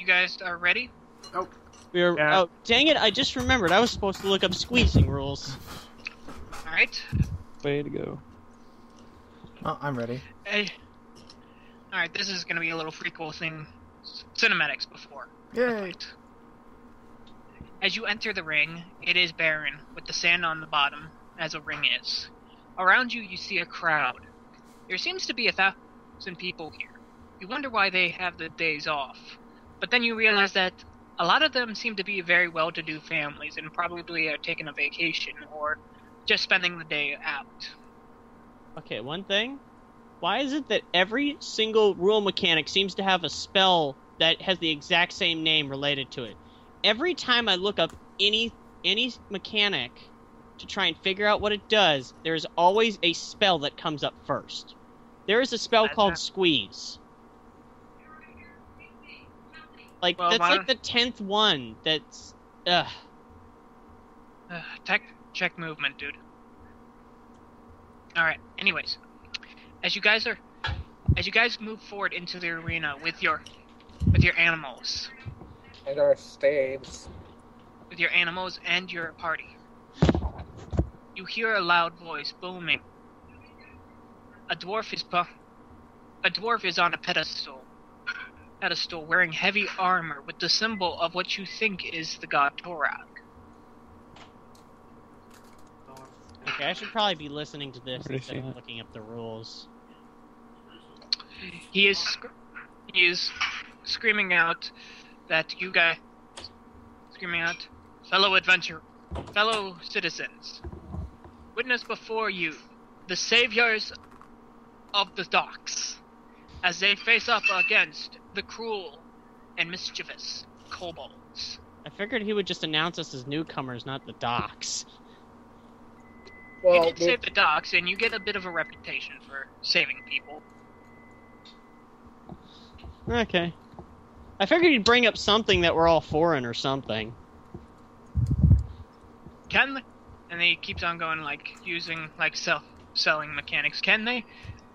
guys are ready? Oh. Oh, dang it, I just remembered. I was supposed to look up squeezing rules. Alright. Way to go. Oh, I'm ready. Hey. Alright, this is gonna be a little prequel thing. Cinematics before. Yay! As you enter the ring, it is barren, with the sand on the bottom, as a ring is. Around you, you see a crowd. There seems to be 1,000 people here. You wonder why they have the days off. But then you realize that a lot of them seem to be very well-to-do families and probably are taking a vacation or just spending the day out. Okay, one thing. Why is it that every single rule mechanic seems to have a spell that has the exact same name related to it? Every time I look up any mechanic to try and figure out what it does, there's always a spell that comes up first. There is a spell called Squeeze. Like, that's like the 10th one that's... Check movement, dude. Alright, anyways. As you guys move forward into the arena with your animals. And our staves. With your animals and your party. You hear a loud voice booming. A dwarf is on a pedestal wearing heavy armor with the symbol of what you think is the god Torak. Okay, I should probably be listening to this instead of looking up the rules. He is screaming out that you guys... Screaming out, fellow citizens, witness before you the saviors of the docks, as they face up against the cruel and mischievous kobolds. I figured he would just announce us as newcomers, not the docks. Well, you did save the docks, and you get a bit of a reputation for saving people. Okay. I figured he'd bring up something that we're all foreign or something. And he keeps on going, like, using, like, selling mechanics. Can they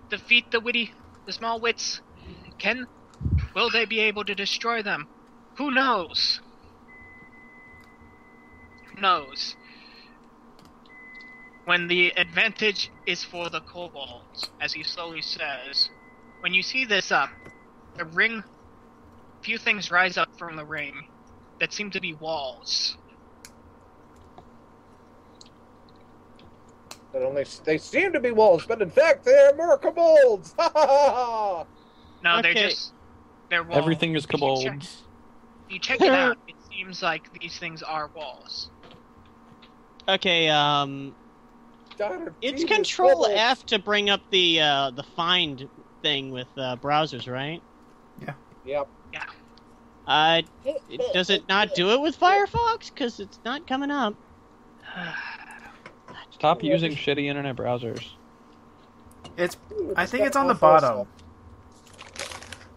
defeat the small wits? Will they be able to destroy them? Who knows? Who knows? When the advantage is for the kobolds, as he slowly says, when you see this up, the ring, few things rise up from the ring that seem to be walls. They seem to be walls, but in fact they're more kobolds! Ha ha ha! No, Okay. they're walls. Everything is kobolds. If you check it out, it seems like these things are walls. Okay, God, it's Jesus, Control kobolds. F to bring up the find thing with browsers, right? Yep. Yeah. Does it not do it with Firefox? Because it's not coming up. Stop using shitty internet browsers. I think it's on the bottom.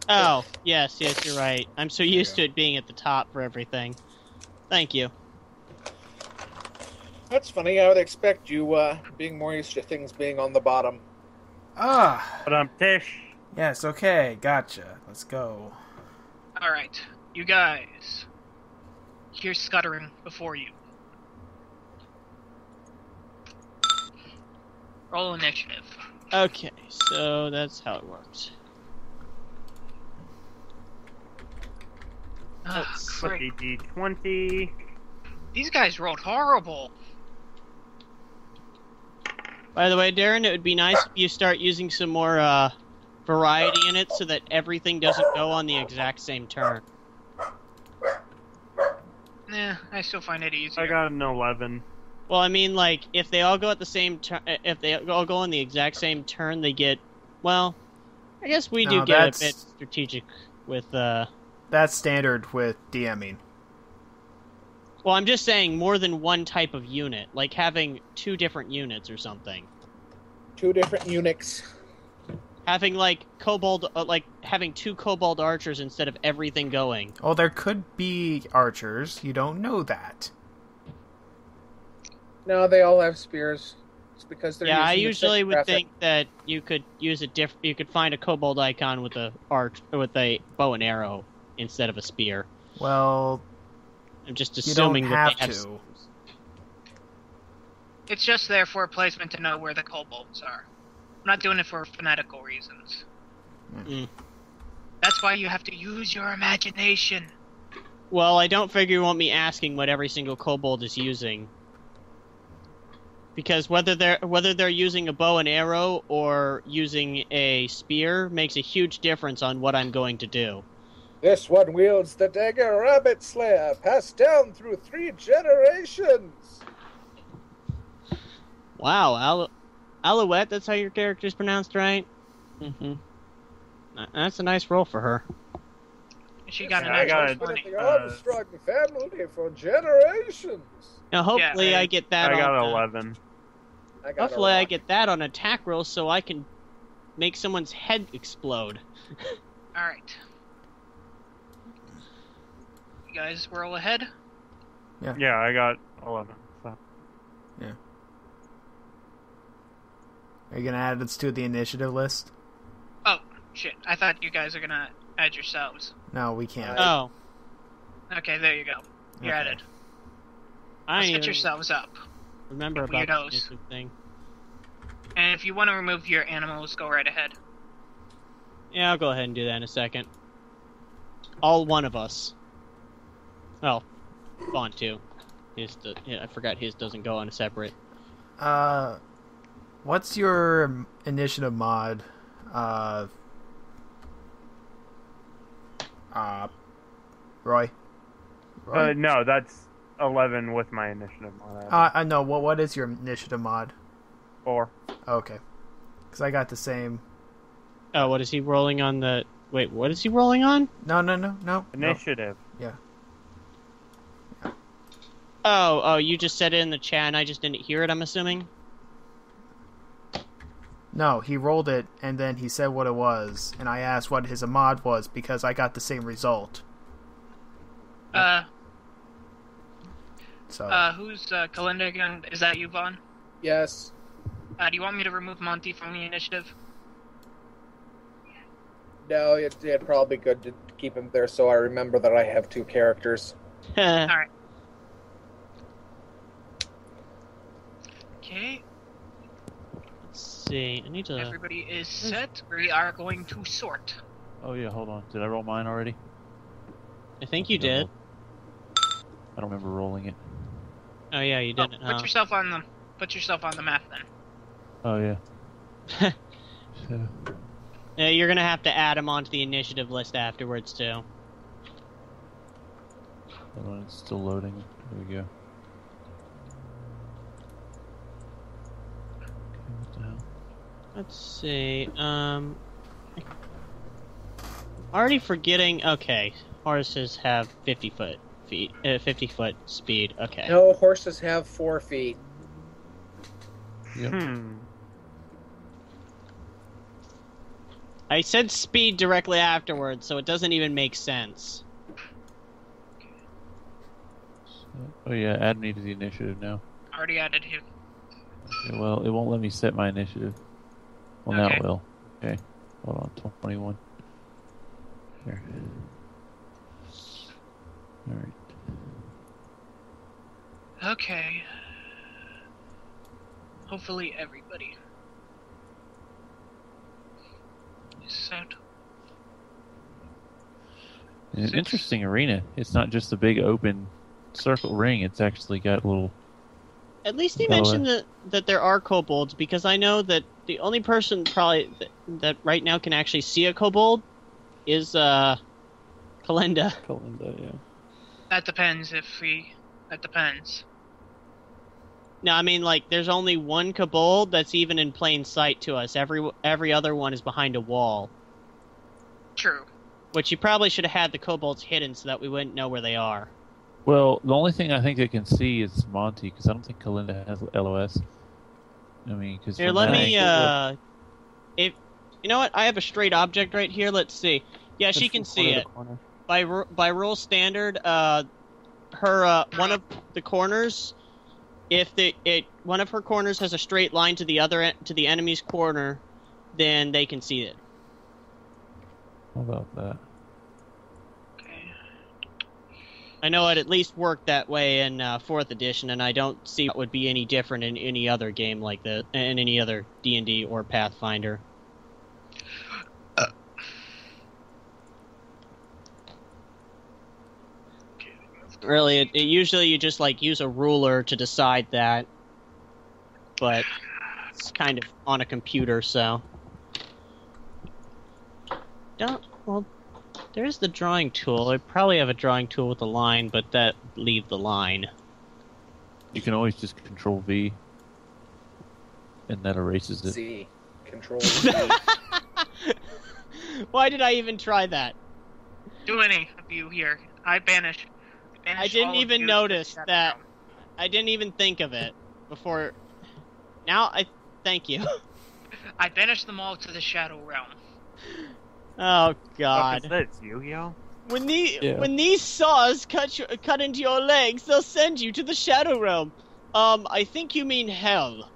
Oh, yes, you're right. I'm so used to it being at the top for everything. Thank you. That's funny. I would expect you being more used to things being on the bottom. Ah. But I'm Tish. Yes, okay, gotcha. Let's go. Alright, you guys. Here's scuttering before you. Roll initiative. Okay, so that's how it works. Great. D20. These guys rolled horrible. By the way, Darren, it would be nice if you start using some more variety in it so that everything doesn't go on the exact same turn. Nah, I still find it easier. I got an 11. Well, I mean, like, if they all go at the same turn, if they all go on the exact same turn, they get, well, I guess we do get a bit strategic with, That's standard with DMing. well, I'm just saying more than one type of unit, like having 2 different units or something. 2 different eunuchs. Having, like, having 2 kobold archers instead of everything going. Oh, there could be archers. You don't know that. No, they all have spears. It's because they're Yeah, I using the usually same would graphic. think that you could use you could find a kobold icon with a bow and arrow. instead of a spear. Well, I'm just you assuming don't that have they have to. It's just there for placement to know where the kobolds are. I'm not doing it for fanatical reasons. Mm. That's why you have to use your imagination. Well, I don't figure you want me asking what every single kobold is using. Because whether they're using a bow and arrow or using a spear makes a huge difference on what I'm going to do. This one wields the dagger Rabbit Slayer, passed down through 3 generations. Wow, Alouette, that's how your character's pronounced, right? Mm-hmm. That's a nice roll for her. She got Yeah, an I actual got it. 20. The Armstrong family for generations. Now, hopefully Yeah, I get that I got on... 11. I got Hopefully a I rock. get that on attack roll so I can make someone's head explode. Alright. You guys roll ahead? Yeah, I got 11. So. Are you gonna add this to the initiative list? Oh, shit. I thought you guys are gonna add yourselves. No, we can't. Oh, Okay, there you go. You're Okay. added. I Let's didn't get even yourselves up. remember about the Weirdos. initiative thing. And if you want to remove your animals, go right ahead. Yeah, I'll go ahead and do that in a second. All one of us. Well, Vaughn too. I forgot his doesn't go on a separate. What's your initiative mod? Roy? No, that's 11 with my initiative on that. I know. What is your initiative mod? 4. Okay. Because I got the same. Oh, what is he rolling on the... Wait, what is he rolling on? No. Initiative. Yeah. Oh, you just said it in the chat and I just didn't hear it, I'm assuming? No, he rolled it, and then he said what it was, and I asked what his mod was, because I got the same result. So. Who's Kalinda again? Is that you, Vaughn? Yes. Do you want me to remove Monty from the initiative? No, it'd probably be good to keep him there so I remember that I have 2 characters. Alright. Okay, Let's see, I need to... everybody is set. We are going to sort. Oh yeah, hold on. Did I roll mine already? I think you did. I don't remember rolling it. Oh yeah, you didn't, huh? Put yourself on the map then. Oh yeah. So, Yeah, you're gonna have to add him onto the initiative list afterwards, too. hold on, it's still loading. There we go. Okay, what the hell? Let's see, already forgetting, okay, horses have 50 foot speed, okay. No, horses have 4 feet. Yep. I said speed directly afterwards, so it doesn't even make sense. Oh yeah, add me to the initiative now. Already added you. Okay, well, it won't let me set my initiative. Well, now Okay. it will. Okay, hold on, 21. Here. Alright. Okay. Hopefully everybody is set. It's an Six. interesting arena. It's not just a big open circle ring, it's actually got little... At least he Oh, mentioned that there are kobolds, because I know that the only person probably that right now can actually see a kobold is Kalinda. Kalinda, yeah. That depends that depends. No, I mean, like, there's only one kobold that's even in plain sight to us. Every other one is behind a wall. True. Which you probably should have had the kobolds hidden so that we wouldn't know where they are. Well, the only thing I think I can see is Monty, because I don't think Kalinda has LOS. I mean, because... Here, let me, if... You know what? I have a straight object right here. Let's see. Yeah, she can see it. By rule standard, her one of the corners, if one of her corners has a straight line to the enemy's corner, then they can see it. How about that? Okay. I know it at least worked that way in 4th edition, and I don't see it would be any different in any other game like that, in any other D&D or Pathfinder. Really, it usually you just like use a ruler to decide that, but it's kind of on a computer, so. There's the drawing tool. I probably have a drawing tool with a line, but that leave the line. You can always just Control V, and that erases it. Z. Control Z. Why did I even try that? Do any of you here. I banish I didn't all of even you notice to the that. Shadow I didn't even think of it before. Now thank you. Realm. I banished them all to the Shadow Realm. Oh What God! is this, Yu-Gi-Oh? When Yeah. when these saws cut into your legs, they'll send you to the Shadow Realm. I think you mean hell.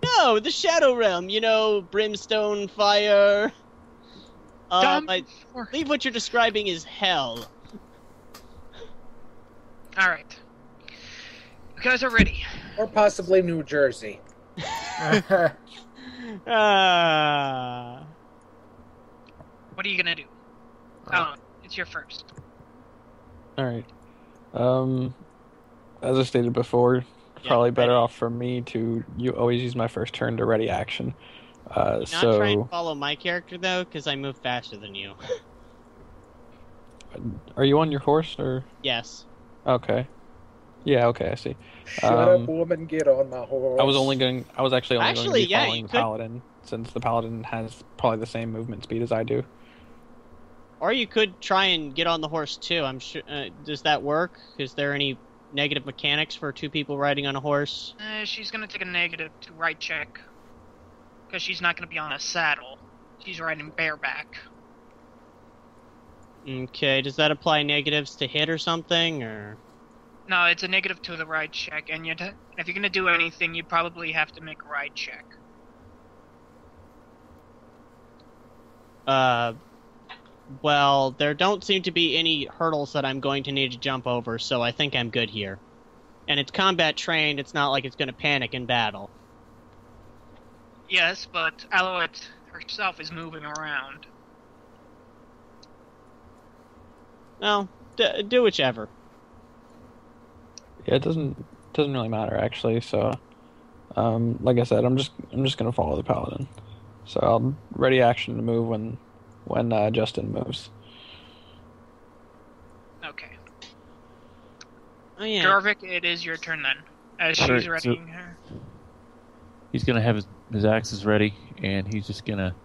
No, the Shadow Realm. You know, brimstone, fire. Dumb. I believe what you're describing is hell. All right. You guys are ready. Or possibly New Jersey. Ah. What are you gonna do? Oh, it's your first. Alright. As I stated before, Yeah, probably better ready. off for me to always use my first turn to ready action. Not try and So, follow my character though, because I move faster than you. are you on your horse or? Yes. Okay. Yeah. Okay. I see. Shut up, Um, woman, get on my horse. I was actually only going to Actually, be yeah, following you the could- paladin, since the paladin has probably the same movement speed as I do. Or you could try and get on the horse too. I'm sure. Does that work? Is there any negative mechanics for 2 people riding on a horse? She's gonna take a negative to right check. Because she's not gonna be on a saddle. She's riding bareback. Okay. Does that apply negatives to hit or something, or? No, it's a negative to the ride check, and if you're gonna do anything, you probably have to make a ride check. Well, there don't seem to be any hurdles that I'm going to need to jump over, so I think I'm good here. And it's combat trained. It's not like it's going to panic in battle. Yes, but Alouette herself is moving around. Well, do whichever. Yeah, it doesn't really matter actually. So, like I said, I'm just gonna follow the paladin. So I'll ready action to move when Justin moves. Okay. Oh yeah. Jorvik, it is your turn then. As she's Alright, so- readying her. He's gonna have his axes ready, and he's just gonna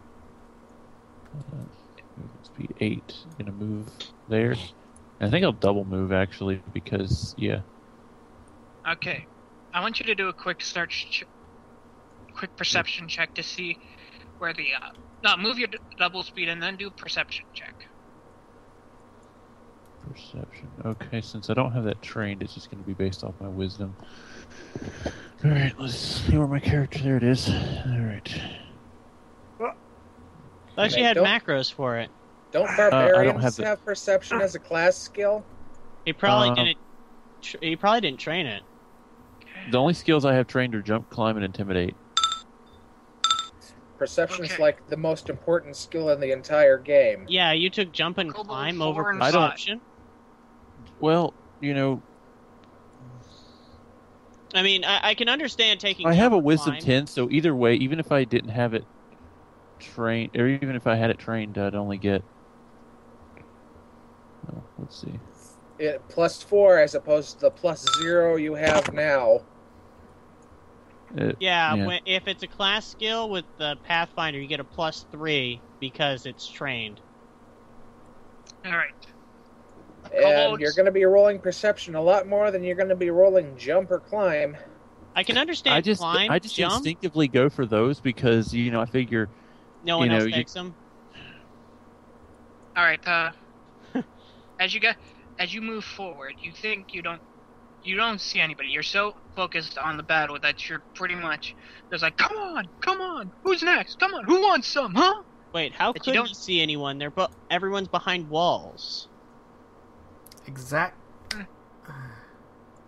speed 8, gonna move there. And I think I'll double move actually because yeah. Okay. I want you to do a quick quick perception check to see where the move your double speed and then do a perception check. Perception. Okay, since I don't have that trained, it's just going to be based off my wisdom. Alright, let's see where my character... There it is. Alright. Thought you Hey, had don't- macros for it. Don't I barbarians don't have have, the- perception as a class skill? He probably Um, didn't. He probably didn't train it. The only skills I have trained are jump, climb, and intimidate. Perception is Okay. like the most important skill in the entire game. Yeah, you took jump and Kobold climb over 4 and I don't- perception. Well, you know, I mean, I can understand taking. I jump have a and wisdom climb. 10, so either way, even if I didn't have it trained, or even if I had it trained, I'd only get... Oh, let's see. It +4 as opposed to the +0 you have now. Yeah, Yeah. if it's a class skill with the Pathfinder, you get a +3 because it's trained. Alright. And Kobolds. you're going to be rolling perception a lot more than you're going to be rolling jump or climb. I can understand I just climb, jump. instinctively go for those because, you know, I figure... No one you else know, takes them. Alright, as you move forward, you think you don't see anybody. You're so focused on the battle that you're pretty much there's like, come on, who's next? Come on, who wants some, huh? Wait, how But you could you don't- see anyone? Everyone's behind walls. Exact.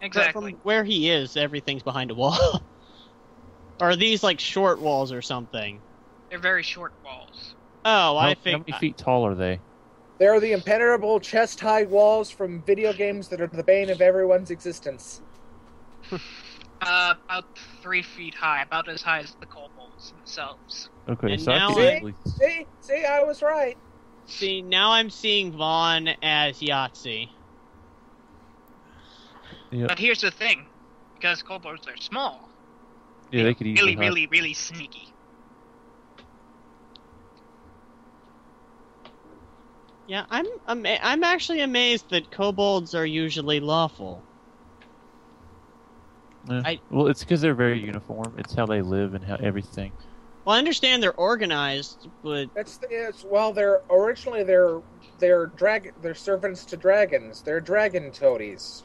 Exactly. From where he is, everything's behind a wall. Or are these like short walls or something? They're very short walls. Oh, I How think many feet tall are they? They're the impenetrable chest-high walls from video games that are the bane of everyone's existence. About 3 feet high, about as high as the kobolds themselves. Okay, And so I now could I'm- easily... See, I was right. See, now I'm seeing Vaughn as Yahtzee. Yeah, But here's the thing, because kobolds are small, yeah, they could easily really, hide. really, really sneaky. Yeah, I'm actually amazed that kobolds are usually lawful. Yeah. Well, it's because they're very uniform. It's how they live and how everything. Well, I understand they're organized, but They're originally they're servants to dragons. They're dragon toadies.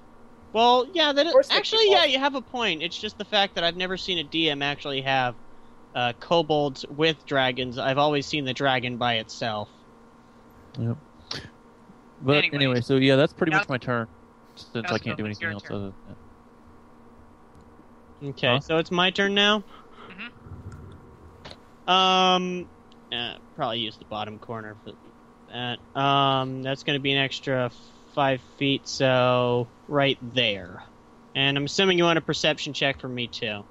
well, yeah, that course they actually, keep yeah, off. you have a point. It's just the fact that I've never seen a DM actually have kobolds with dragons. I've always seen the dragon by itself. Yep. But Anyways. anyway, so yeah, that's pretty Now- much my turn. Since now I it's can't do Sylvan's anything your else turn. other than that. Okay, Huh? so it's my turn now. Probably use the bottom corner for that. That's going to be an extra 5 feet, so right there. And I'm assuming you want a perception check from me too.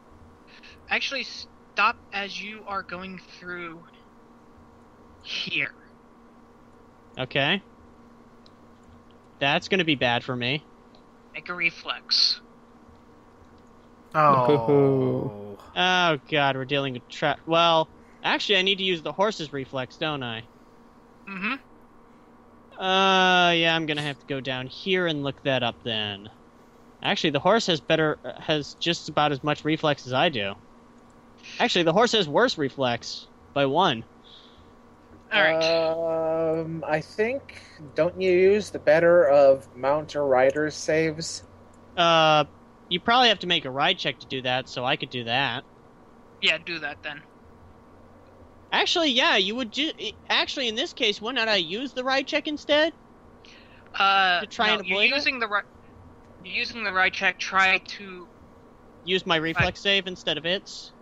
Actually, stop as you are going through here. Okay. That's going to be bad for me. Make a reflex. Oh. Oh god, we're dealing with trap. Well, actually, I need to use the horse's reflex, don't I? Mm-hmm. Yeah, I'm gonna have to go down here and look that up then. Actually, the horse has just about as much reflex as I do. Actually, the horse has worse reflex by 1. Alright. I think, don't you use the better of mount or rider saves? You probably have to make a ride check to do that, so I could do that. Yeah, do that then. Actually, yeah, you would actually, in this case, why not I use the ride check instead? To try and you're avoid it? using the right. You're using the right check. Try to. Use my reflex save instead of its?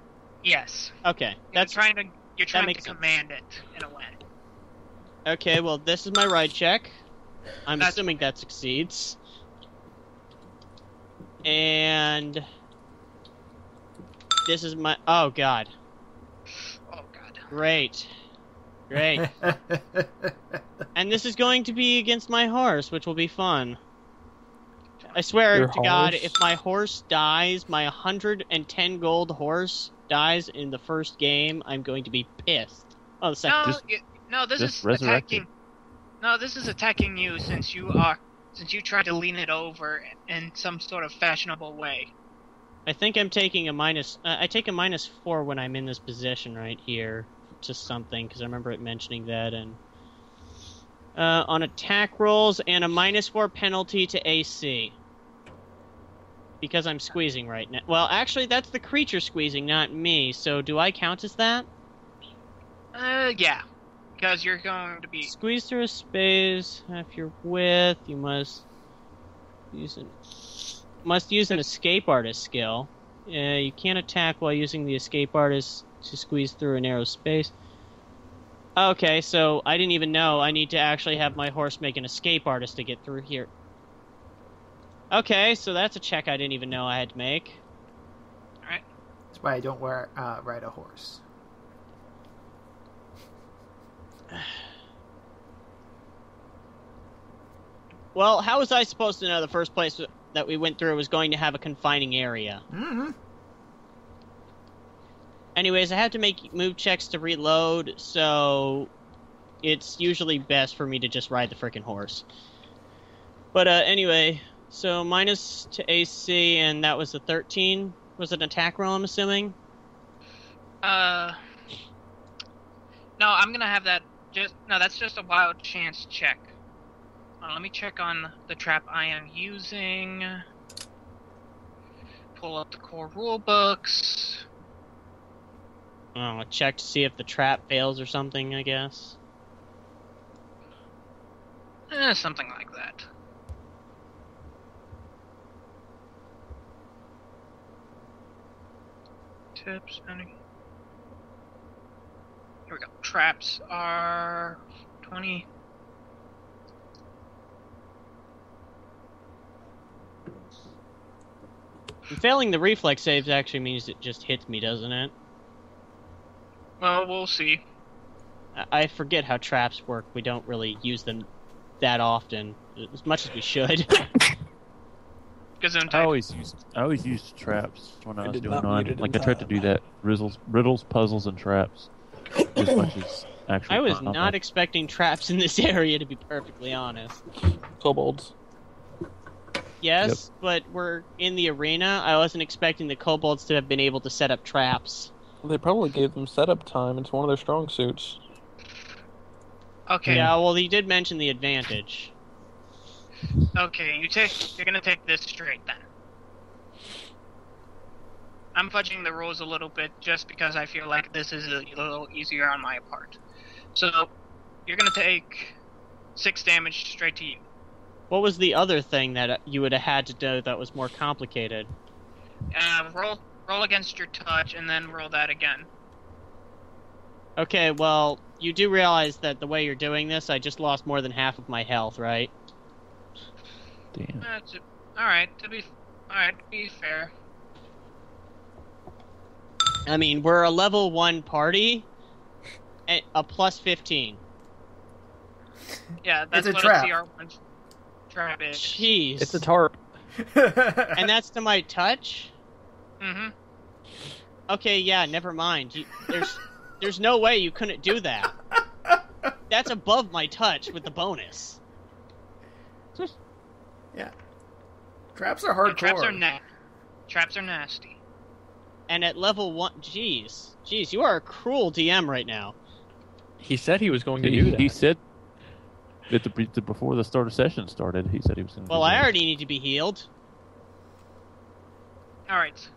Yes. Okay, You're trying to makes sense. command it in a way. Okay, well, this is my ride check. I'm That's assuming that succeeds. And this is my... Oh, God. Oh god. Great. Great. And this is going to be against my horse, which will be fun. I swear Your to God, horse? if my horse dies, my 110 gold horse dies in the first game, I'm going to be pissed. Oh, the second. This just is resurrect attacking. No, this is attacking you since you tried to lean it over in some sort of fashionable way. I think I'm taking a minus... I take a -4 when I'm in this position right here to something, because I remember it mentioning that, and... on attack rolls, and a -4 penalty to AC. Because I'm squeezing right now. Well, actually, that's the creature squeezing, not me, so do I count as that? Yeah. Because you're going to be... Squeeze through a space, half your width, you must use an escape artist skill. You can't attack while using the escape artist to squeeze through a narrow space. Okay, so I didn't even know I need to actually have my horse make an escape artist to get through here. Okay, so that's a check I didn't even know I had to make. Alright. That's why I don't ride a horse. Well, how was I supposed to know the first place that we went through was going to have a confining area? Mm-hmm. Anyways, I have to make move checks to reload, so it's usually best for me to just ride the frickin' horse. But anyway, so minus to AC, and that was a 13. Was it an attack roll, I'm assuming? No, I'm gonna have that that's just a wild chance check. Let me check on the trap I am using. Pull up the core rulebooks. Oh, a check to see if the trap fails or something, I guess. Something like that. Tips, any... Here we go. Traps are 20. And failing the reflex saves actually means it just hits me, doesn't it? Well, we'll see. I forget how traps work. We don't really use them that often, as much as we should. I always used traps when I was did doing not on. mute it Like in I tried to time. do that riddles, puzzles, and traps as much as actually. I was combat. not expecting traps in this area, to be perfectly honest. Kobolds. Yes, but we're in the arena. I wasn't expecting the kobolds to have been able to set up traps. Well, they probably gave them setup time. It's one of their strong suits. Okay. Yeah, well, he did mention the advantage. Okay, you're gonna take this straight then. I'm fudging the rules a little bit just because I feel like this is a little easier on my part. So, you're gonna take 6 damage straight to you. What was the other thing that you would have had to do that was more complicated? Roll against your touch and then roll that again. Okay, well, you do realize that the way you're doing this, I just lost more than half of my health, right? Damn. That's it. Alright, to be fair. I mean, we're a level 1 party, at a plus 15. Yeah, that's It's a what trap. a CR1 trap is. Jeez. It's a tarp. And that's to my touch? Mm-hmm. Okay, yeah, never mind. There's no way you couldn't do that. That's above my touch with the bonus. Yeah. Traps are hardcore. Traps are nasty. And at level 1... Jeez, you are a cruel DM right now. He said he was going to do that. He said before the start of session started. He said he was going to. Well, I already need to be healed. Alright.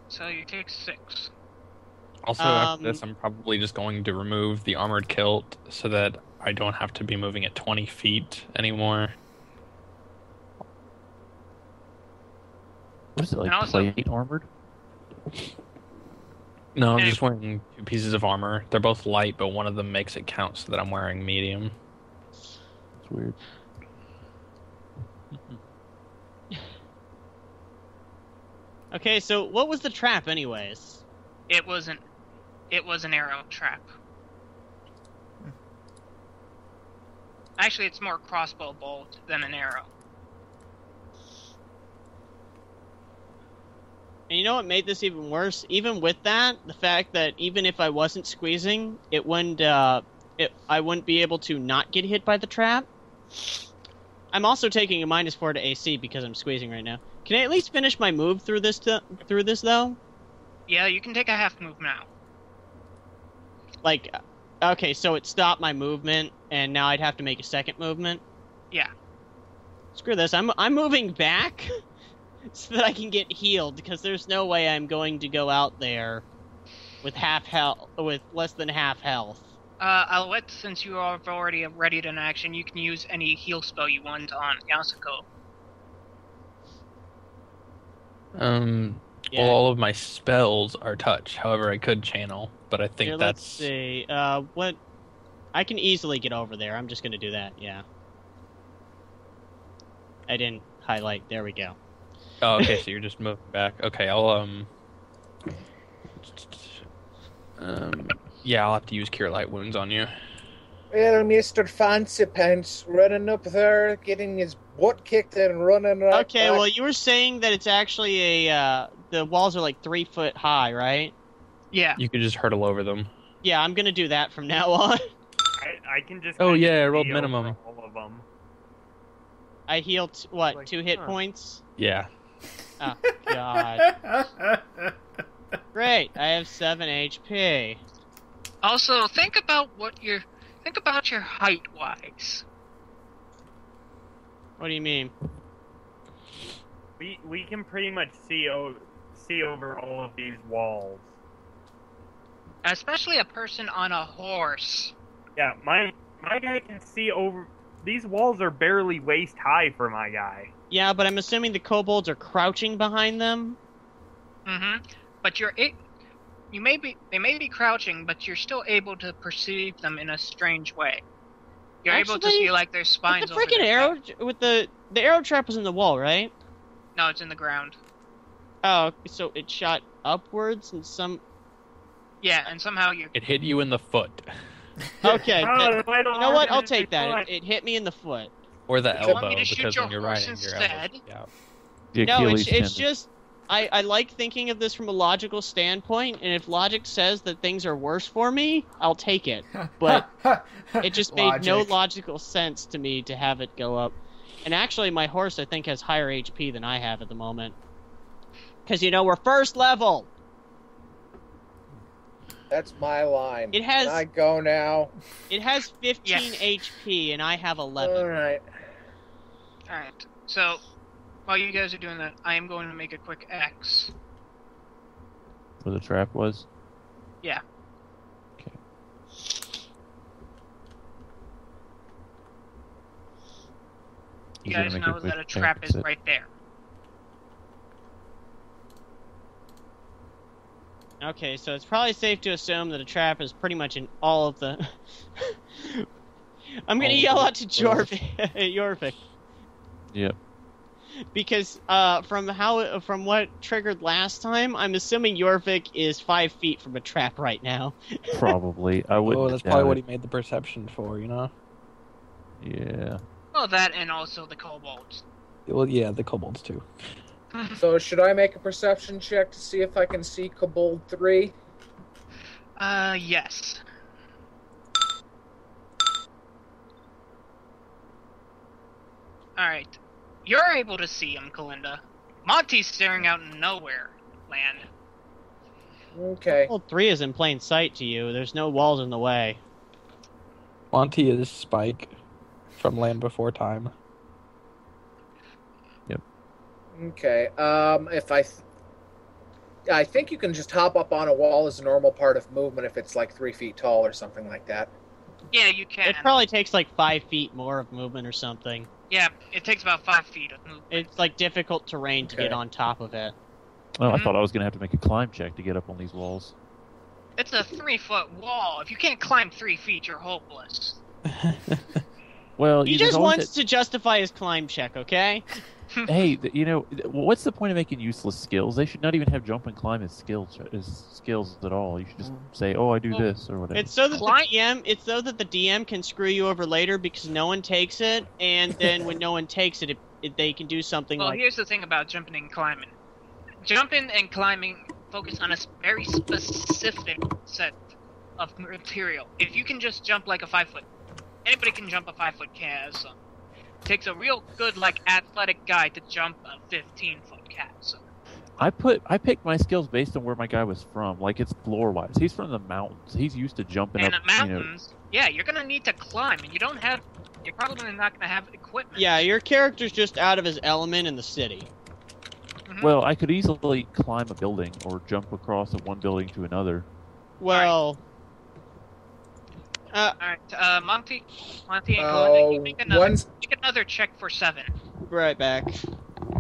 So you take 6. Also, after this, I'm probably just going to remove the armored kilt so that I don't have to be moving at 20 feet anymore. What is it, like And also- plate armored? No, I'm Hey. just wearing 2 pieces of armor. They're both light, but one of them makes it count so that I'm wearing medium. It's weird. Okay, so what was the trap anyways? It was an arrow trap. Actually, it's more crossbow bolt than an arrow. And you know what made this even worse? Even with that, the fact that even if I wasn't squeezing, I wouldn't be able to not get hit by the trap. I'm also taking a -4 to AC because I'm squeezing right now. Can I at least finish my move through this though? Yeah, you can take a half move now. Like, okay, so it stopped my movement, and now I'd have to make a second movement. Yeah. Screw this. I'm moving back so that I can get healed because there's no way I'm going to go out there with less than half health. Alouette, since you are already readied in action, you can use any heal spell you want on Yasuko. Yeah. Well, all of my spells are touch. However, I could channel, but I think Here, that's... let's see. What? I can easily get over there. I'm just gonna do that. Yeah. I didn't highlight. There we go. Oh, okay, so you're just moving back. Okay, I'll yeah, I'll have to use Cure Light Wounds on you. Well, Mr. Fancy Pants running up there, getting his butt kicked and running right Okay, back. well, you were saying that it's actually the walls are like 3 foot high, right? Yeah. You could just hurdle over them. Yeah, I'm gonna do that from now on. I can just. Oh, kinda yeah, I rolled see minimum. over all of them. I healed, Like, 2 hit huh. points? Yeah. Oh, God. Great, I have 7 HP. Also, think about your height wise. What do you mean? We can pretty much see over all of these walls. Especially a person on a horse. Yeah, my guy can see over. These walls are barely waist high for my guy. Yeah, but I'm assuming the kobolds are crouching behind them? Mm-hmm. But they may be crouching, but you're still able to perceive them in a strange way. You're able to see like their spines. The freaking arrow with the arrow trap was in the wall, right? No, it's in the ground. Oh, so it shot upwards and some. Yeah, and somehow you. It hit you in the foot. Okay. Oh, you know what? I'll it's take that. fine. It hit me in the foot. Or the You want elbow, me to shoot because your when you're horse riding, your instead? elbow's out. The No, Achilles it's tendon. just I like thinking of this from a logical standpoint, and if logic says that things are worse for me, I'll take it. But it just made no logical sense to me to have it go up. And actually, my horse, I think, has higher HP than I have at the moment. Because, we're first level! That's my line. It has- Can I go now? It has 15 Yes. HP, and I have 11. Alright. Alright, so while you guys are doing that, I am going to make a quick X. Where the trap was? Yeah. Okay. You He's gonna guys make know quick that a trap is exit. right there. Okay, so it's probably safe to assume that a trap is pretty much in all of the... I'm gonna yell out to Jorvik. Yep. Because from what triggered last time, I'm assuming Jorvik is 5 feet from a trap right now. Probably. I would. Oh, that's probably what he made the perception for, Yeah. Well, that and also the kobolds. Well, yeah, the kobolds too. So should I make a perception check to see if I can see Kobold 3? Yes. Alright. You're able to see him, Kalinda. Monty's staring out in nowhere land. Okay. Well, 3 is in plain sight to you. There's no walls in the way. Monty is Spike from Land Before Time. Okay. I think you can just hop up on a wall as a normal part of movement if it's like 3 feet tall or something like that. Yeah, you can. It probably takes like 5 feet more of movement or something. Yeah, it takes about 5 feet of movement. It's like difficult terrain to Okay. get on top of it. Oh, I thought I was gonna have to make a climb check to get up on these walls. It's a 3-foot wall. If you can't climb 3 feet, you're hopeless. Well, He there's just always wants to justify his climb check, okay? Hey, what's the point of making useless skills? They should not even have jump and climb as skills at all. You should just say, "Oh, I do Well, this" or whatever. It's so that Climb- the DM can screw you over later because no one takes it, and then when no one takes it, they can do something Well, like here's the thing about jumping and climbing. Jumping and climbing focus on a very specific set of material. If you can just jump like a 5-foot, anybody can jump a 5-foot chasm. It takes a real good, athletic guy to jump a 15-foot chasm. I picked my skills based on where my guy was from. Like, it's lore-wise. He's from the mountains. He's used to jumping And up. the mountains, yeah, you're gonna need to climb, and you're probably not gonna have equipment. Yeah, your character's just out of his element in the city. Mhm. Well, I could easily climb a building or jump across one building to another. Well, Alright, Monty and Kalinda, you make another check for 7. right back.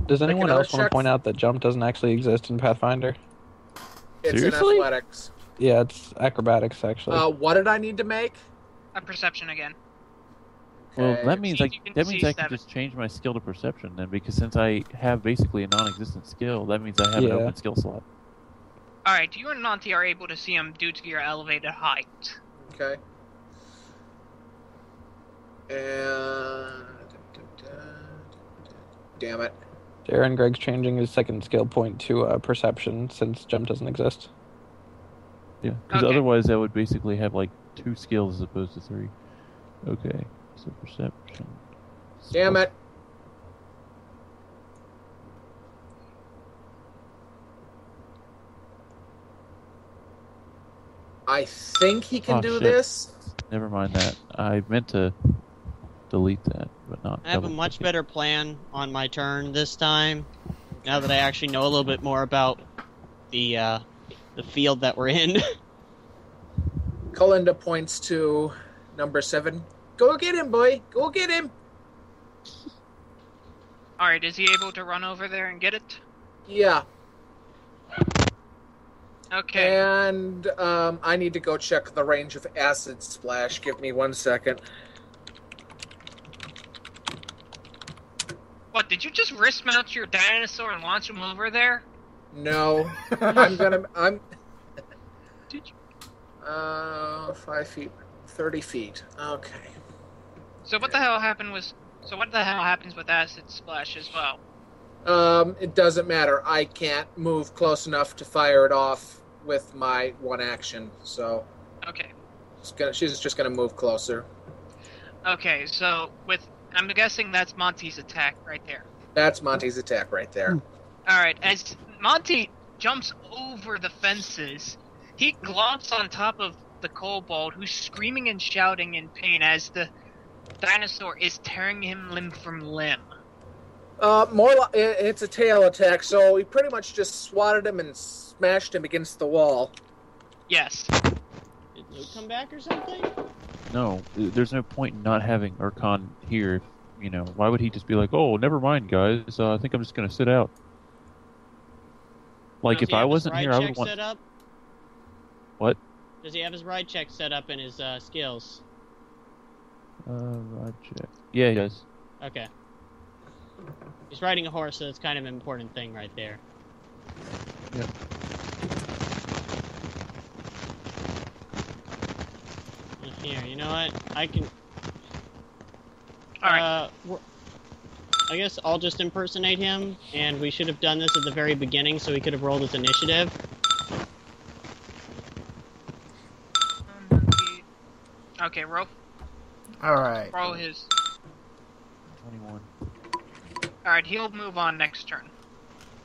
Does anyone another else want to check? point out that jump doesn't actually exist in Pathfinder? It's Seriously? in athletics. Yeah, it's acrobatics actually. What did I need to make? A perception again. Well, Okay. that means See if you can I see can 7. just change my skill to perception then, because since I have basically a non-existent skill, that means I have an Yeah. open skill slot. Alright, you and Monty are able to see him due to your elevated height. Okay. And... Damn it. Darren Greg's changing his second skill point to perception since jump doesn't exist. Yeah, because Okay. otherwise I would basically have 2 skills as opposed to 3. Okay, so perception. Damn it. I think he can Oh, do shit. this. Never mind that. I meant to delete that, but not. I have a double much click it. better plan on my turn this time. Now that I actually know a little bit more about the field that we're in. Kalinda points to number 7. Go get him, boy. Go get him. Alright, is he able to run over there and get it? Yeah. Okay. And I need to go check the range of Acid Splash. Give me 1 second. What, did you just wrist mount your dinosaur and launch him over there? No. I'm... Did you? 5 feet, 30 feet. Okay. So what the hell happens with Acid Splash as well? It doesn't matter. I can't move close enough to fire it off with my one action, so Okay. she's just gonna move closer. Okay, so I'm guessing that's Monty's attack right there. That's Monty's attack right there. Alright, as Monty jumps over the fences, he glomps on top of the kobold, who's screaming and shouting in pain as the dinosaur is tearing him limb from limb. It's a tail attack, so he pretty much just swatted him and smashed him against the wall. Yes. Did Luke come back or something? No, there's no point in not having Urkon here. You know, why would he just be like, "Oh, never mind, guys. I think I'm just gonna sit out." Like, Does if he I have his wasn't ride here, I check would want. set up? What? Does he have his ride check set up in his skills? Ride check. Yeah, he does. Okay. He's riding a horse, so that's kind of an important thing right there. Yep. Here, you know what? I can... Alright. I guess I'll just impersonate him, and we should have done this at the very beginning so he could have rolled his initiative. Okay, roll Alright. his... 21. Alright, he'll move on next turn.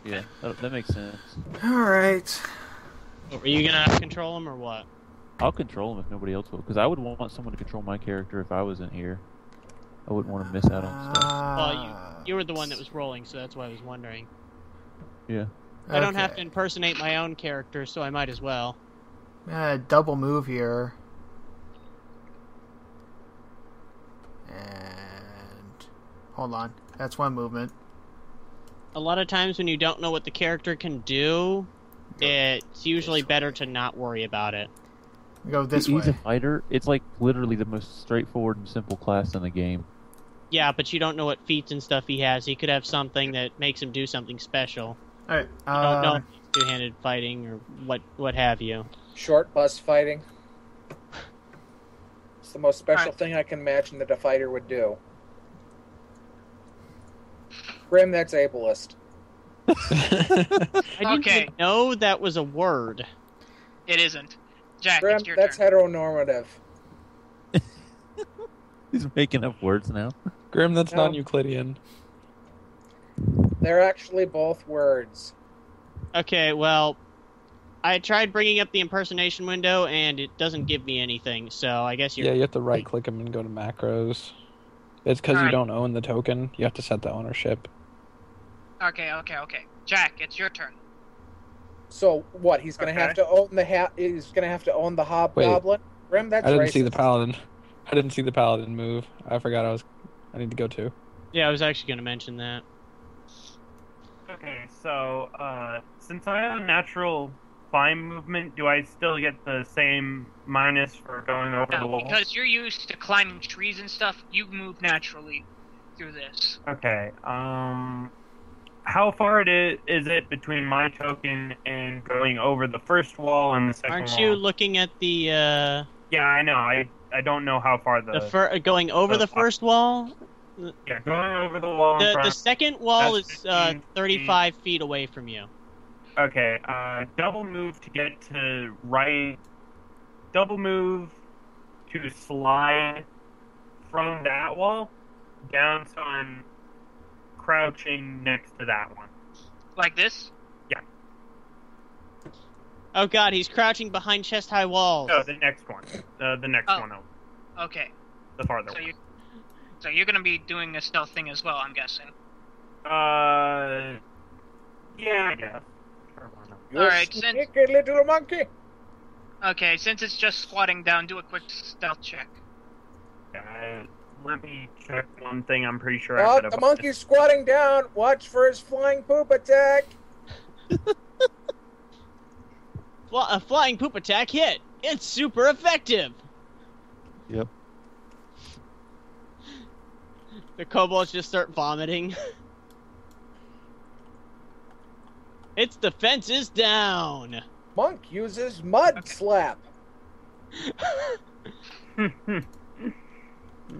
Yeah, that makes sense. Alright. Are you gonna control him or what? I'll control him if nobody else will, because I would want someone to control my character if I wasn't here. I wouldn't want to miss out on stuff. Well, you were the one that was rolling, so that's why I was wondering. Yeah. I don't have to impersonate my own character, so I might as well. Double move here. And... hold on. That's one movement. A lot of times when you don't know what the character can do, it's usually better to not worry about it. Go this He's a way. fighter. It's like literally the most straightforward and simple class in the game. Yeah, but you don't know what feats and stuff he has. He could have something that makes him do something special. Alright. You don't know if he's two-handed fighting or what have you. Short bus fighting. It's the most special Alright. thing I can imagine that a fighter would do. Grim, that's ableist. I didn't Okay. even know that was a word. It isn't. Jack, Grim, it's your that's turn. heteronormative. He's making up words now. Grim, that's No. non-Euclidean. They're actually both words. Okay, well, I tried bringing up the impersonation window, and it doesn't give me anything, so I guess you're... Yeah, you have to right-click them and go to macros. It's because you Alright. don't own the token. You have to set the ownership. Okay. Jack, it's your turn. So what? He's gonna have to own the He's gonna have to own the hobgoblin. Grim, that's I didn't racist. see the paladin. I didn't see the paladin move. I forgot I need to go too. Yeah, I was actually going to mention that. Okay, so since I have a natural climb movement, do I still get the same minus for going over the No, wall? because you're used to climbing trees and stuff, you move naturally through this. Okay. How far is it between my token and going over the first wall and the second Aren't wall? you looking at the Yeah, I know. I don't know how far going over the first wall? Yeah, going over the wall in The front. second wall That's is 15 35 feet away from you. Okay, double move to get to right. Double move to slide from that wall down so I'm crouching next to that one. Like this? Oh god, he's crouching behind chest-high walls. No, the next one. The next Oh. one over. Okay. The farther So one. you're gonna be doing a stealth thing as well, I'm guessing. Yeah, I guess. Sure, why not? You Alright, sneaky little monkey. Okay, since it's just squatting down, do a quick stealth check. Let me check one thing. I'm pretty sure Oh, I could the monkey's squatting down. Watch for his flying poop attack. A flying poop attack hit. It's super effective. Yep. The kobolds just start vomiting. Its defense is down. Monk uses Mud Slap.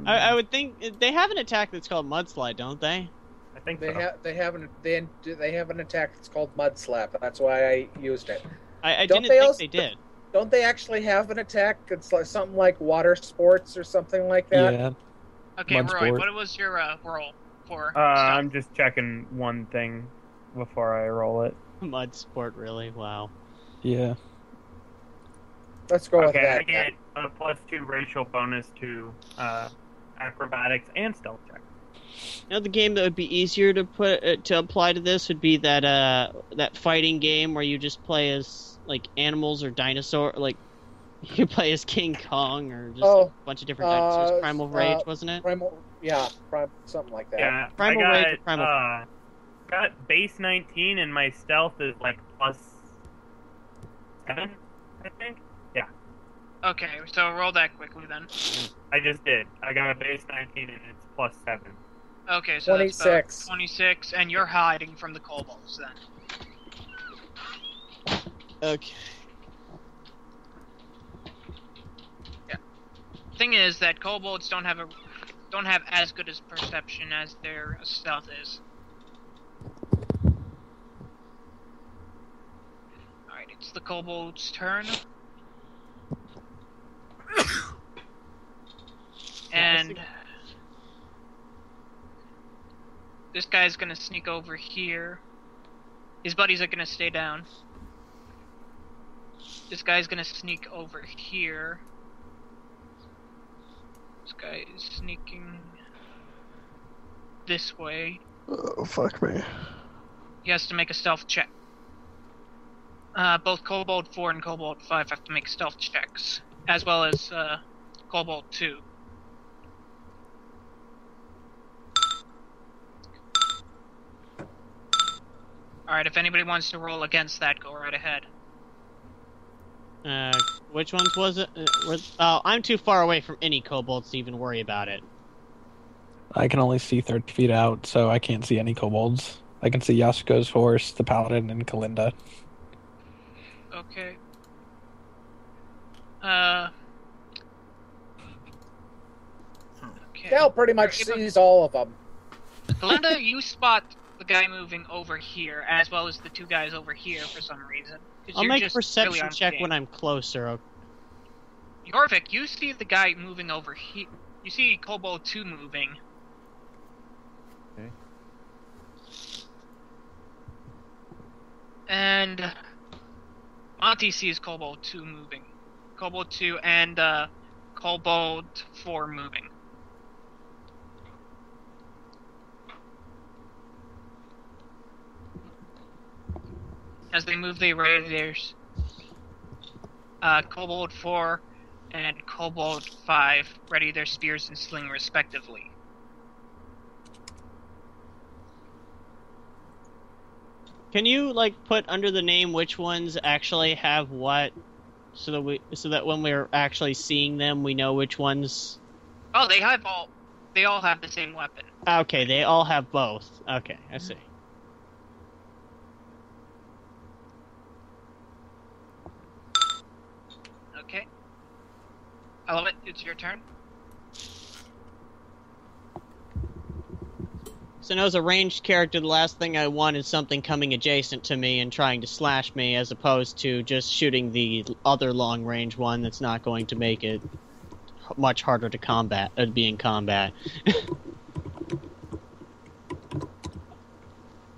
I would think they have an attack that's called Mudslide, don't they? I think They so. have an attack that's called Mud Slap. That's why I used it. I Don't didn't they think also- they did. Don't they actually have an attack? It's like something like water sports or something like that. Yeah. Okay, Mud Roy, sport. what was your roll for I'm stealth? just checking one thing before I roll it. Mud sport, really? Wow. Yeah. Let's go with Okay, that. I get a +2 racial bonus to acrobatics and stealth check. You know, the game that would be easier to put to apply to this would be that fighting game where you just play as like animals or dinosaur. Like you could play as King Kong or just like, a bunch of different dinosaurs. Primal Rage, wasn't it? Something like that. Yeah, Primal I got, Rage or Primal- got base 19 and my stealth is like +7, I think. Yeah, Okay, so roll that quickly then. I just did. I got a base 19 and it's +7. Okay, so that's 26. about 26, and you're hiding from the kobolds then. Okay. Thing is that kobolds don't have as good as perception as their stealth is. Alright, it's the kobold's turn. And this guy's gonna sneak over here. His buddies are gonna stay down. This guy's gonna sneak over here. This guy is sneaking this way. Oh, fuck me. He has to make a stealth check. Both Kobold 4 and Kobold 5 have to make stealth checks, as well as Kobold 2. Alright, if anybody wants to roll against that, go right ahead. Which ones was it? I'm too far away from any kobolds to even worry about it. I can only see 30 feet out, so I can't see any kobolds. I can see Yasuko's horse, the paladin, and Kalinda. Okay. Okay. Cal pretty much You're able- sees all of them. Linda, you spot the guy moving over here, as well as the two guys over here for some reason. 'Cause I'll you're make a just perception really on check game. when I'm closer. Jorvik, you see the guy moving over here. You see Kobold 2 moving. Okay. And Monty sees Kobold 2 moving. Kobold 2 and Kobold 4 moving. As they move, they raise theirs. Kobold 4 and Kobold 5 ready their spears and sling respectively. Can you put under the name which ones actually have what, so that when we're actually seeing them, we know which ones? Oh, they all have the same weapon. Okay, they all have both. Okay, I see. Okay. I love it. It's your turn. So now as a ranged character, the last thing I want is something coming adjacent to me and trying to slash me, as opposed to just shooting the other long range one that's not going to make it much harder to combat, be in combat.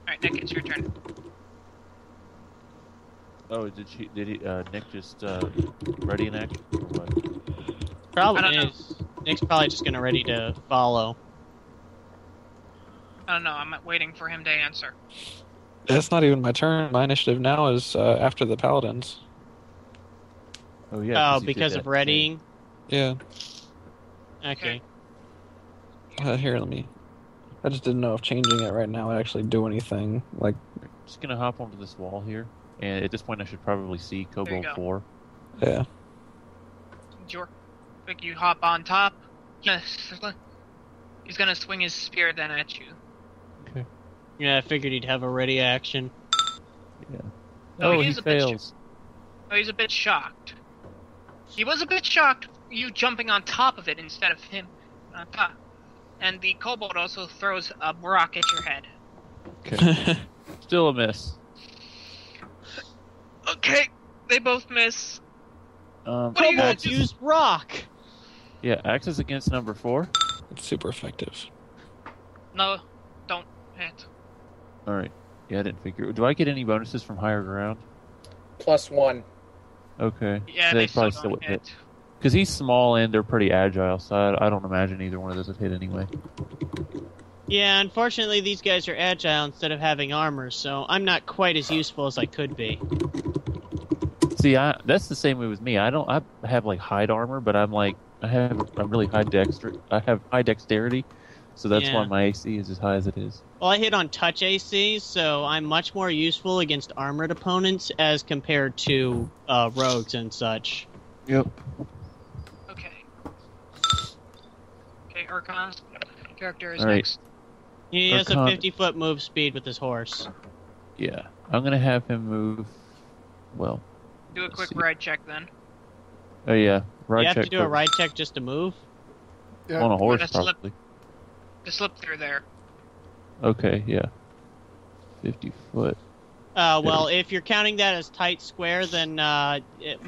Alright, Nick, it's your turn. Oh, did Nick just ready an action or what? Probably I don't know. is. Nick's probably just gonna ready to follow. I don't know, I'm waiting for him to answer. It's not even my turn. My initiative now is after the paladins. Oh yeah. Oh, you did because that of thing. readying. Yeah. Okay. Here, let me. I just didn't know if changing it right now would actually do anything. Like, Just gonna hop onto this wall here. And at this point, I should probably see There you Kobold go. 4. Yeah. Jorvik, you hop on top. Yes. He's gonna swing his spear then at you. Okay. Yeah, I figured he'd have a ready action. Yeah. No, Oh, he he is a bit fails. Oh, he's a bit shocked. He was a bit shocked, you jumping on top of it instead of him on top. And the kobold also throws a rock at your head. Okay. Still a miss. Okay, they both miss. Um, What are you gonna Kobolds do? use rock! yeah, axes against number 4. It's super effective. No, don't hit. Alright. Yeah, I didn't figure. Do I get any bonuses from higher ground? +1. Okay. Yeah, They they still probably don't wouldn't hit. Because he's small and they're pretty agile, so I don't imagine either one of those would hit anyway. Yeah, unfortunately these guys are agile instead of having armor, so I'm not quite as useful as I could be. See, that's the same way with me. I have like hide armor, but I'm really high I have high dexterity, so that's why Yeah. my AC is as high as it is. Well, I hit on touch AC, so I'm much more useful against armored opponents as compared to rogues and such. Yep. Okay. Okay, Urkon's character is All right. next. He has a Archon- 50-foot move speed with his horse. Yeah. I'm gonna have him move. Well. Do a Let's quick see. ride check then. Oh yeah. Ride You have check to do a first. ride check just to move? Yeah. On a horse, Let's slip- probably. Just slip through there. Okay. Yeah. 50 foot. Well, if you're counting that as tight square, then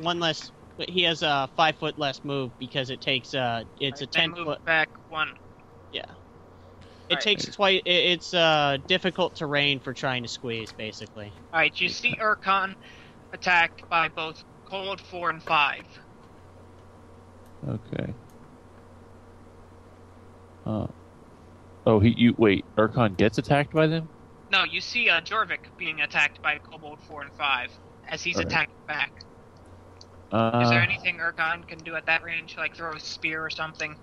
one less. He has a 5 foot less move because it takes it's a Then 10 move foot. back 1. Yeah. It Alright. takes twice. It's difficult terrain for trying to squeeze, basically. Alright, you see Urkon attacked by both Cold 4 and 5. Okay. Oh, wait. Urkon gets attacked by them? No, you see Jorvik being attacked by Kobold 4 and 5 as he's Alright. attacked back. Uh, Is there anything Urkon can do at that range, like throw a spear or something?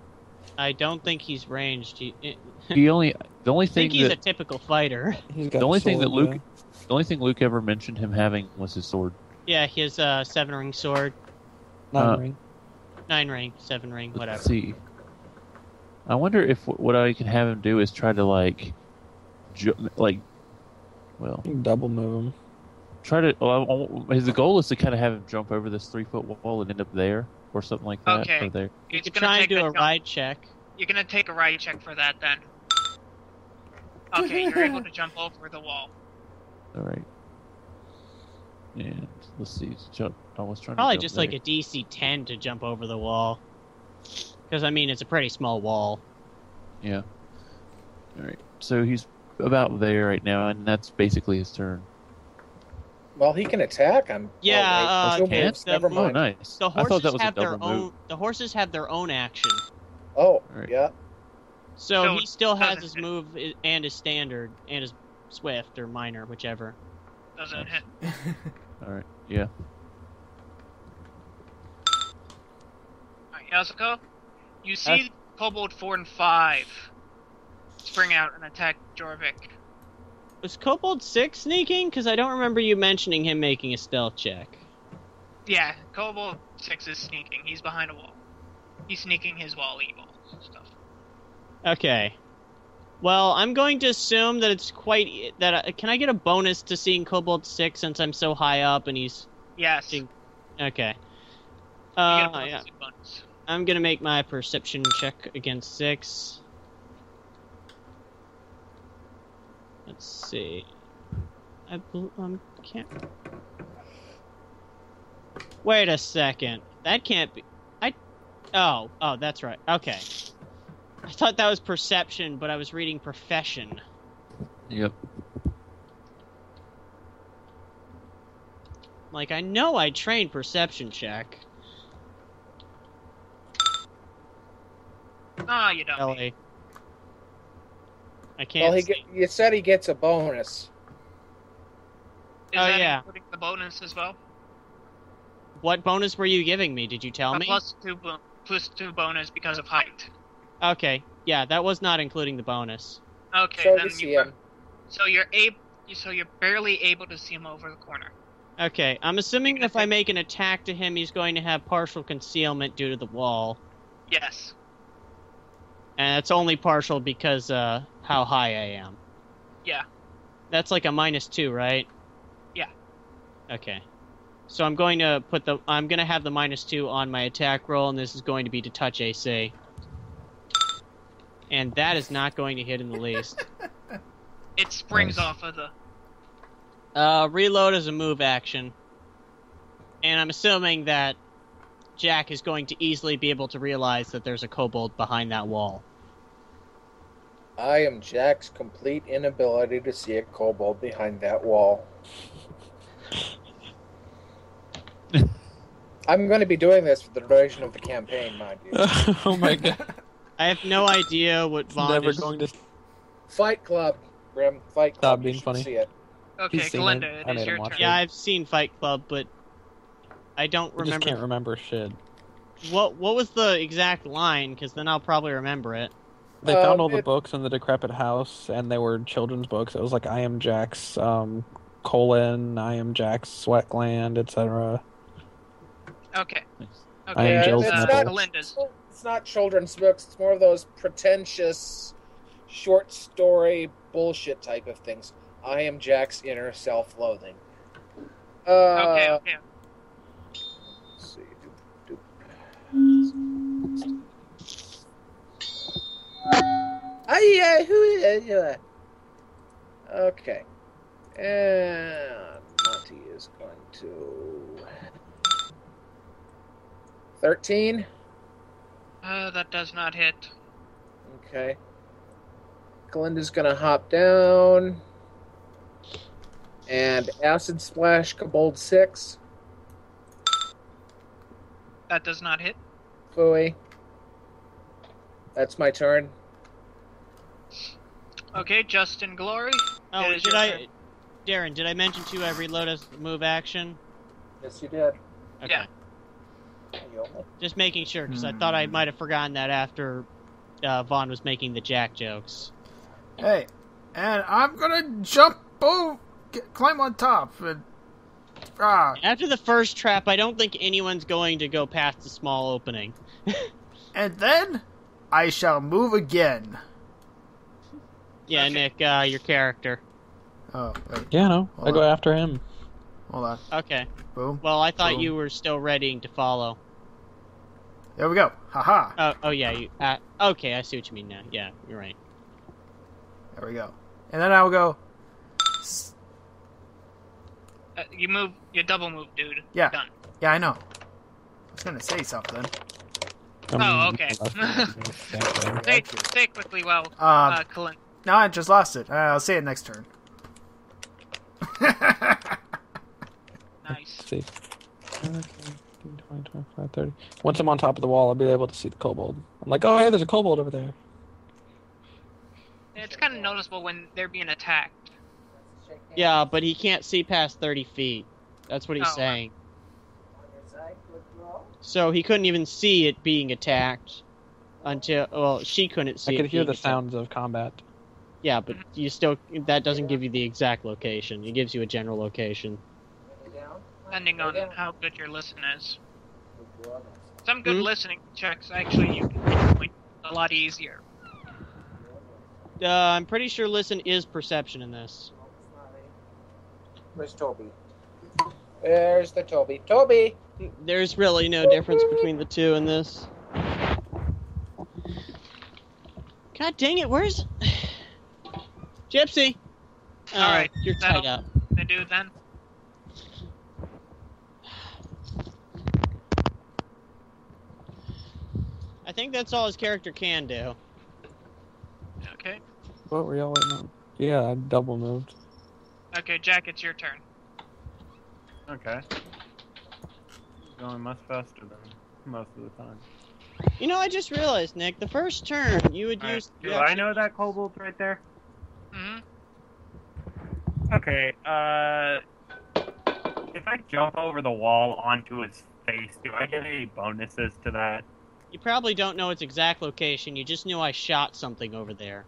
I don't think he's ranged. the only I thing think he's that a typical fighter. He's got the only thing that sword, Luke the only thing Luke ever mentioned him having was his sword. Yeah, he has a 7-ring sword, yeah. uh, 9 ring. 9-ring, 7-ring, Let's whatever. see. I wonder if what I can have him do is try to well, You can double move him. try to. Well, the goal is to kind of have him jump over this 3-foot wall and end up there or something like that. Okay. Or there. You It's could gonna try and take do that a jump. ride check. You're gonna take a ride check for that then. Okay, you're able to jump over the wall. All right. And let's see. Jump. I was trying Probably to jump just there. like a DC 10 to jump over the wall. Because, I mean, it's a pretty small wall. Yeah. All right. So he's about there right now, and that's basically his turn. Well, he can attack. Yeah, Two okay. moves, never The- Oh, mind. nice. The I thought horses that was a have their double own. move. The horses have their own action, Oh, Right. yeah. so So he still has doesn't his hit. move and his standard and his swift or minor, whichever. Doesn't hit. All right. Yeah. Alright, Yasuko, you see Kobold 4 and 5 spring out and attack Jorvik. Was Kobold 6 sneaking? Because I don't remember you mentioning him making a stealth check. Yeah, Kobold 6 is sneaking. He's behind a wall. He's sneaking his wall evil stuff. Okay. Well, I'm going to assume that it's quite that. Can I get a bonus to seeing Kobold 6 since I'm so high up and he's Yes. Ding. okay? You get a Yeah. bonus. I'm gonna make my perception check against 6. Let's see. Can't. Wait a second. That can't be. Oh, that's right. Okay. I thought that was perception, but I was reading profession. Yep. Like, I know I trained perception check. Ah, you don't. Ellie. I can't. Well, see. you said he gets a bonus. Is Oh, that yeah. including the bonus as well? What bonus were you giving me? Did you tell A me? plus two bonus because of height. Okay. Yeah, that was not including the bonus. Okay, So then you see him. so you're barely able to see him over the corner. Okay, I'm assuming if I make an attack to him, he's going to have partial concealment due to the wall. Yes. And it's only partial because how high I am. Yeah. That's like a -2, right? Yeah. Okay. So I'm going to have the -2 on my attack roll, and this is going to be to touch AC. And that is not going to hit in the least. It springs Nice. off of the... Reload is a move action. And I'm assuming that Jack is going to easily be able to realize that there's a kobold behind that wall. I am Jack's complete inability to see a kobold behind that wall. I'm going to be doing this for the duration of the campaign, mind you. Oh my god. I have no idea what Vaughn Never is... going to Fight Club, Grim. Fight Club. Stop You being should funny. see it. Okay, He's seen Galinda, it. it I is made your him watch turn. it. Yeah, I've seen Fight Club, but I don't I just remember... can't remember shit. What was the exact line? Because then I'll probably remember it. They found all the it- books in the decrepit house, and they were children's books. It was like I Am Jack's colon, I Am Jack's sweat gland, etc. Okay. Nice. Okay, I am Yeah, Jill's it's nipple. not, Galinda's. it's not children's books. It's more of those pretentious short story bullshit type of things. I am Jack's inner self-loathing. Okay. Let's see. Okay. And Monty is going to 13. That does not hit. Okay. Galinda's gonna hop down. And Acid Splash Kobold 6. That does not hit. Fooey. That's my turn. Okay, Justin Glory. Oh, It is your turn. Darren, did I mention to you I reload as move action? Yes, you did. Okay. Yeah. Just making sure, because I thought I might have forgotten that after Vaughn was making the Jack jokes. Hey, and I'm gonna jump climb on top. After the first trap, I don't think anyone's going to go past the small opening. And then I shall move again. Yeah, Okay. Nick, your character. Oh, wait, Yeah, no. I Hold go on. after him. hold on. Okay. Boom. Well, I thought Boom. you were still readying to follow. There we go. Haha. Oh yeah, you. Okay, I see what you mean now. Yeah, you're right. There we go. And then I will go. You double move, dude. Yeah. Done. Yeah, I know. I was gonna say something. Oh, okay. Say it quickly, well, Kalin. No, I just lost it. I'll say it next turn. Nice. Let's see. 20, 25, 30. Once I'm on top of the wall, I'll be able to see the kobold. I'm like, oh, hey, there's a kobold over there. It's kind of noticeable when they're being attacked. Yeah, but he can't see past 30 feet. That's what he's Oh. saying. So he couldn't even see it being attacked until. Well, she couldn't see. I could it hear being the attacked. sounds of combat. Yeah, but you still. That doesn't give you the exact location. It gives you a general location. Depending on how good your listen is. Some good listening checks, actually, you can pinpoint a lot easier. I'm pretty sure listen is perception in this. Where's Toby? Where's the Toby? Toby! There's really no difference between the two in this. God dang it, where's... Gypsy! Oh, Alright, you're tied up. They do then? I think that's all his character can do. Okay. What were y'all waiting on? Yeah, I double moved. Okay, Jack, it's your turn. Okay. Going much faster than most of the time. You know, I just realized, Nick, the first turn you would use... Do I know that kobold's right there? Mm-hmm. Okay, if I jump over the wall onto his face, do I get any bonuses to that? You probably don't know its exact location, you just knew I shot something over there.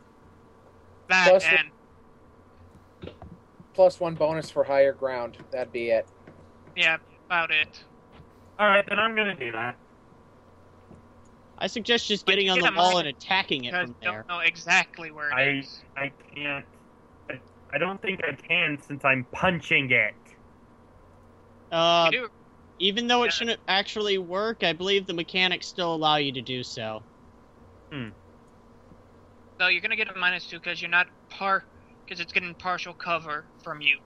That Plus- +1 bonus for higher ground. That'd be it. Yeah, about it. Alright, then I'm gonna do that. I suggest just But getting you on get the a wall minus and attacking it Because from you there. don't know exactly where it is. I can't. I don't think I can since I'm punching it. Uh, You do. even though Yeah. it shouldn't actually work, I believe the mechanics still allow you to do so. So you're gonna get a -2 because you're not because it's getting partial cover from you.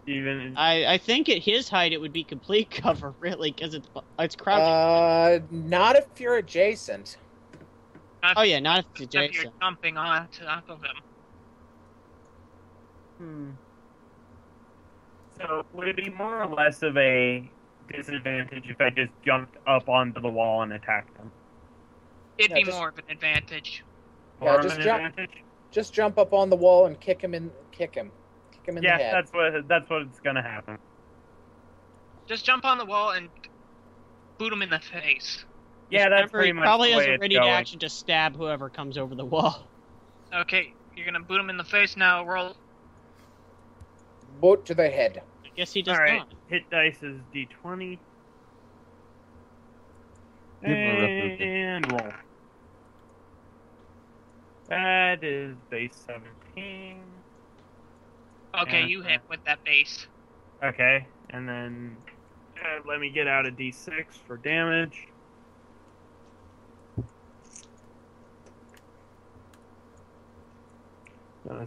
Even I think at his height it would be complete cover, really, because it's crouching. Not if you're adjacent. Oh yeah, not if it's Except you're adjacent. jumping on top of him. so, would it be more or less of a disadvantage if I just jumped up onto the wall and attacked them? It'd Yeah, be just- more of an advantage. More Yeah, of just an jump. advantage? Just jump up on the wall and kick him in. Kick him in the Yeah, head. that's what's gonna happen. Just jump on the wall and boot him in the face. Yeah, Just that's remember, pretty he much probably the has way a it's ready going. action to stab whoever comes over the wall. Okay, you're gonna boot him in the face now. Roll. Boot to the head. I guess he does All right, not. hit dice is d20. Give him a rough open. And roll. That is base 17. Okay, Yeah. you hit with that base. Okay, and then let me get out a d6 for damage.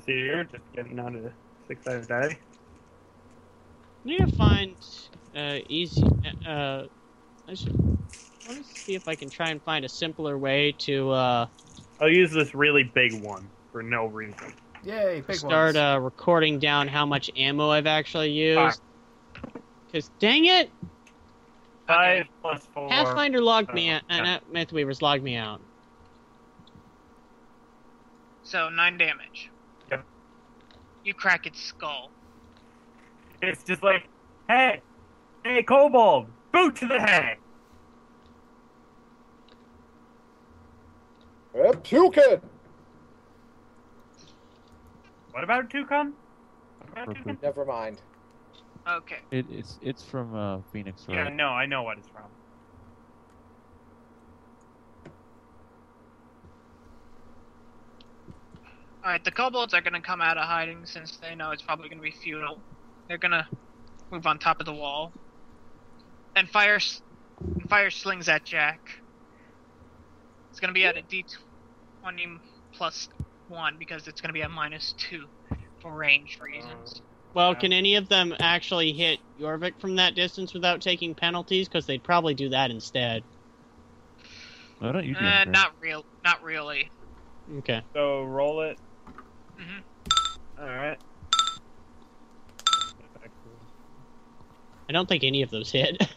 See here, just getting out a 6-sided die. I need to find easy. I want to see if I can try and find a simpler way to I'll use this really big one for no reason. Yay, big start ones. recording down how much ammo I've actually used. Because dang it, 5 plus 4. Pathfinder logged me Oh, out, and Mythweaver's logged me out. So 9 damage. Yep. You crack its skull. It's just like, hey, kobold, boot to the head. Pukin! What about Toucan? Never mind. Okay. It's from Phoenix, Yeah, right? no, I know what it's from. Alright, the kobolds are gonna come out of hiding since they know it's probably gonna be futile. They're gonna move on top of the wall. And fire slings at Jack. It's gonna be at a d20 plus 1 because it's gonna be a -2 for range reasons. Well, Yeah. can any of them actually hit Jorvik from that distance without taking penalties? Because they'd probably do that instead. Why don't you do it? Not really. Okay. So roll it. hmm Alright. I don't think any of those hit.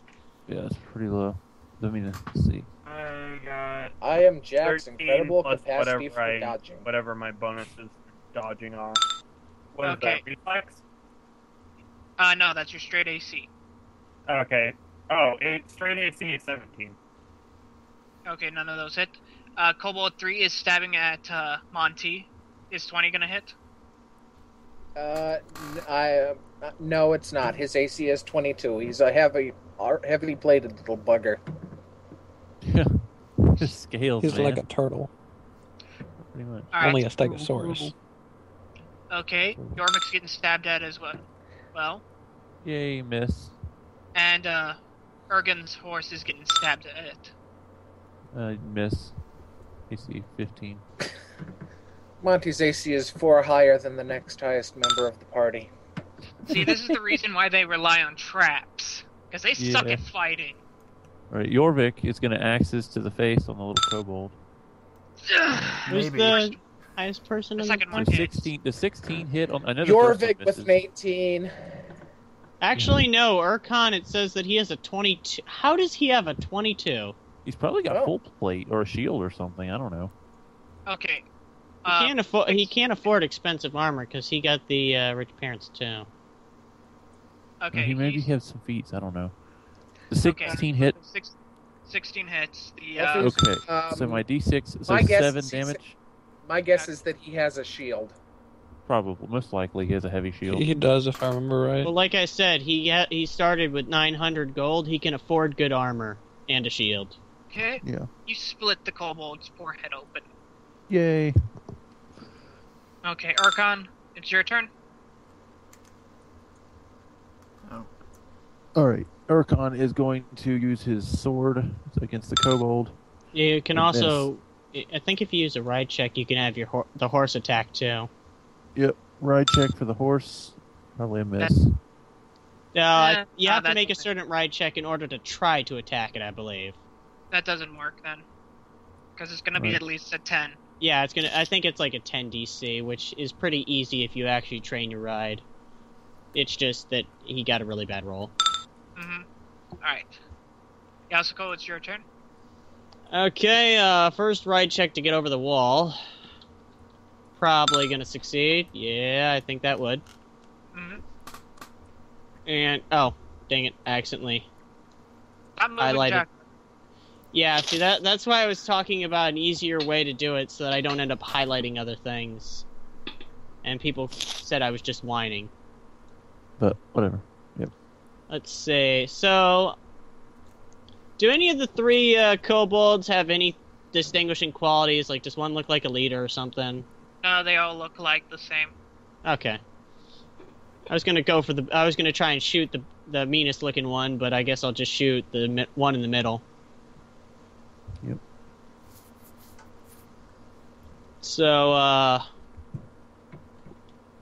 Yeah, it's pretty low. Let me see. I got I am Jack's 13 incredible plus capacity for whatever dodging. whatever my bonuses for dodging are. What is Okay. that, reflex? No, that's your straight AC. Okay. Oh, straight AC is 17. Okay, none of those hit. Kobold 3 is stabbing at Monty. Is 20 gonna hit? No, it's not. His AC is 22. He's a heavily bladed little bugger. Yeah. Just scales, He's man. like a turtle, Pretty much. Alright. only a stegosaurus. Okay, Yormik's getting stabbed at as well. Yay, miss. And Ergen's horse is getting stabbed at. Miss. AC 15. Monty's AC is 4 higher than the next highest member of the party. See, this is the reason why they rely on traps. Because they suck Yeah. at fighting. Alright, Jorvik is going to axis to the face on the little kobold. Who's Maybe. the highest person The in second the one The hits. 16 hit on. I know the first one Jorvik with misses. an 18. Actually, no. Urkon, it says that he has a 22. How does he have a 22? He's probably got Oh. full plate or a shield or something. I don't know. Okay. He can't afford expensive armor because he got the rich parents too. Okay. He maybe he's- has some feats. I don't know. The 16 hit. 16 hits. The Okay. So my D6. So my guess 7 is he's- damage. My guess is that he has a shield. Probably, most likely, he has a heavy shield. He does, if I remember right. Well, like I said, he started with 900 gold. He can afford good armor and a shield. Okay. Yeah. You split the kobold's forehead open. Yay. Okay, Archon, it's your turn. Alright. Urkon is going to use his sword against the kobold. You can And also, I think if you use a ride check, you can have the horse attack too. Yep. Ride check for the horse. Probably a miss. You have to that- make a certain ride check in order to try to attack it, I believe. That doesn't work then. Because it's going to be Right. at least a 10. Yeah, I think it's like a 10 DC, which is pretty easy if you actually train your ride. It's just that he got a really bad roll. Mm-hmm. Alright. Yasuko, it's your turn. Okay, first ride check to get over the wall. Probably gonna succeed. Yeah, I think that would. Mm-hmm. And, oh, dang it, I accidentally I'm moving highlighted. Jack. Yeah, see, that's why I was talking about an easier way to do it so that I don't end up highlighting other things. And people said I was just whining. But whatever. Yep. Let's see, so... Do any of the three kobolds have any distinguishing qualities? Like, does one look like a leader or something? No, they all look like the same. Okay. I was gonna try and shoot the meanest looking one, but I guess I'll just shoot the one in the middle. Yep. So,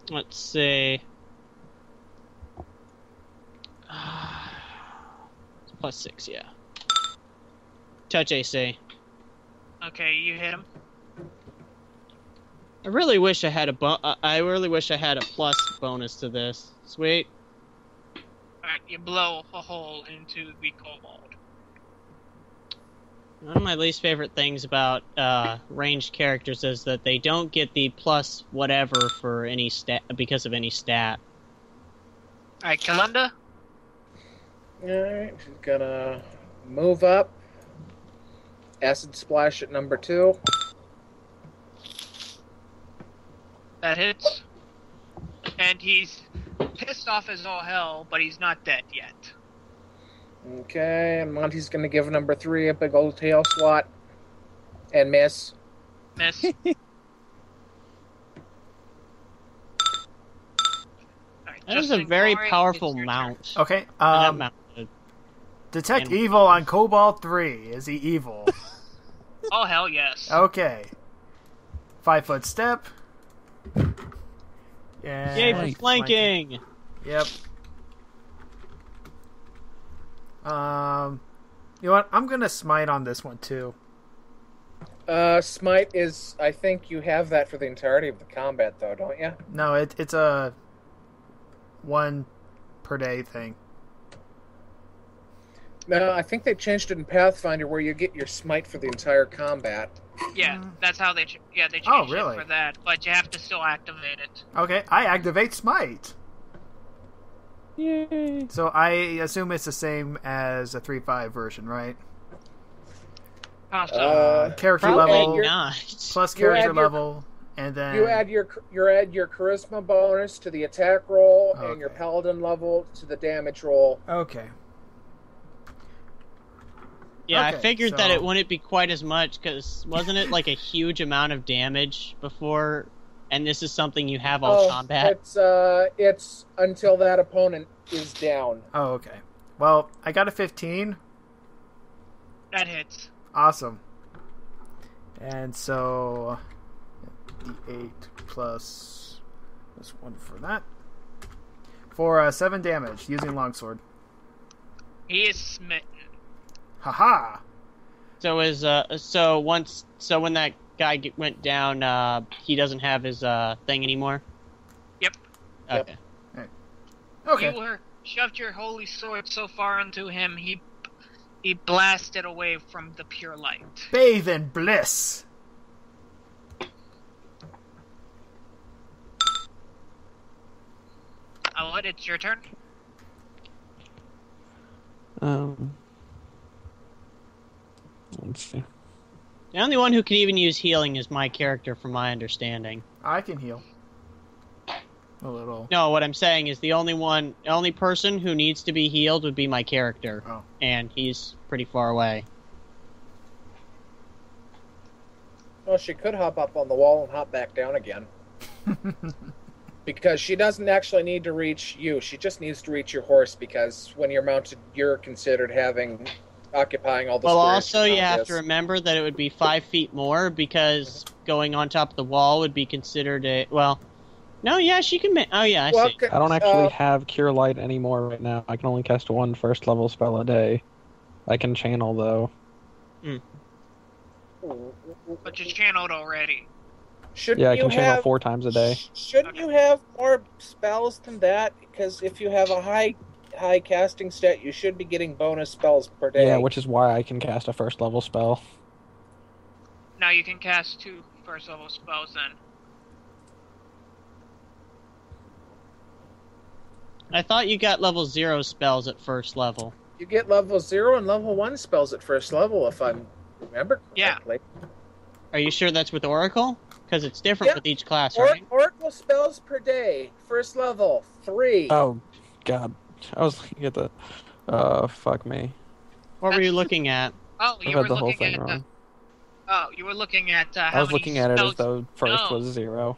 let's see. It's +6, yeah. Touch AC. Okay, you hit him. I really wish I had a plus bonus to this. Sweet. Alright, you blow a hole into the kobold. One of my least favorite things about ranged characters is that they don't get the plus whatever for any stat because of any stat. Alright, Kalunda? Alright, she's gonna move up. Acid splash at number 2. That hits. And he's pissed off as all hell, but he's not dead yet. Okay, and Monty's gonna give number 3 a big old tail swat. And miss. Miss. Alright, That is a Justin very Glory, powerful it's your mount. Okay. Not mount. Detect And- evil on Cobalt 3. Is he evil? turn. Oh, hell yes. Okay. 5-foot step. Yeah. Yay for flanking! Yep. You know what? I'm gonna smite on this one too. Smite is, I think you have that for the entirety of the combat, though, don't you? No, it's a 1 per day thing. No, I think they changed it in Pathfinder where you get your smite for the entire combat. Yeah, that's how they they changed Oh, really? it for that, but you have to still activate it. Okay, I activate smite. Yay! So I assume it's the same as a 3.5 version, right? Possibly. Character Probably level not. plus You character add your- level, and then You add your charisma bonus to the attack roll and your Okay. paladin level to the damage roll. Okay. Yeah, Okay, I figured that so- it wouldn't be quite as much, because wasn't it like a huge amount of damage before? And this is something you have all combat? It's until that opponent is down. Oh, okay. Well, I got a 15. That hits. Awesome. And so D8 plus 1 for that. For 7 damage using longsword. He is smitten. Haha. So when that guy went down, he doesn't have his thing anymore? Yep. Okay. Okay. You were shoved your holy sword so far into him, he blasted away from the pure light. Bathe in bliss. What? It's your turn. Let's see. The only one who can even use healing is my character, from my understanding. I can heal. a little. No, what I'm saying is the only person who needs to be healed would be my character, and he's pretty far away. Well, she could hop up on the wall and hop back down again. Because she doesn't actually need to reach you. She just needs to reach your horse, because when you're mounted, you're considered occupying all the Well, squares. also you have to remember that it would be 5 feet more, because going on top of the wall would be considered a... Well, no, yeah, she can... Oh, yeah, I see. I don't actually have Cure Light anymore right now. I can only cast one first-level spell a day. I can channel, though. But you channeled already. I can channel 4 times a day. Shouldn't you have more spells than that? Because if you have a high casting stat, you should be getting bonus spells per day. Yeah, which is why I can cast a first-level spell. Now you can cast 2 first-level spells then. I thought you got level 0 spells at first level. You get level 0 and level 1 spells at first level, if I remember correctly. Yeah. Are you sure that's with Oracle? Because it's different with each class, right? Oracle spells per day. First level, 3. Oh, God. I was looking at the... fuck me. What were you looking at? Oh, you were looking at... you were looking at how I was looking at it as though first was 0.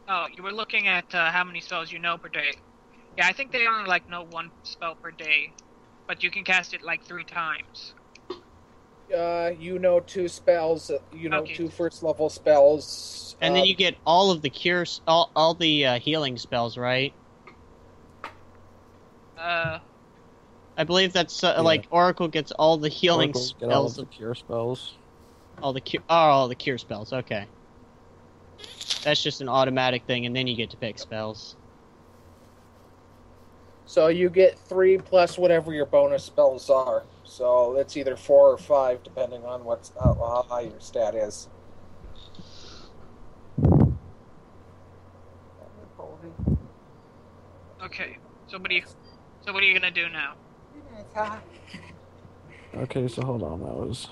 Oh, you were looking at how many spells you know per day. Yeah, I think they only know 1 spell per day, but you can cast it 3 times. You know 2 spells. 2 first level spells. And then you get all of the cures, all the healing spells, right? I believe that's Oracle gets all the healing spells. Get all the cure spells. All the cure spells. Okay. That's just an automatic thing, and then you get to pick spells. So you get 3 plus whatever your bonus spells are. So it's either 4 or 5, depending on how high your stat is. Okay. So what are you gonna do now? Okay, so hold on. That was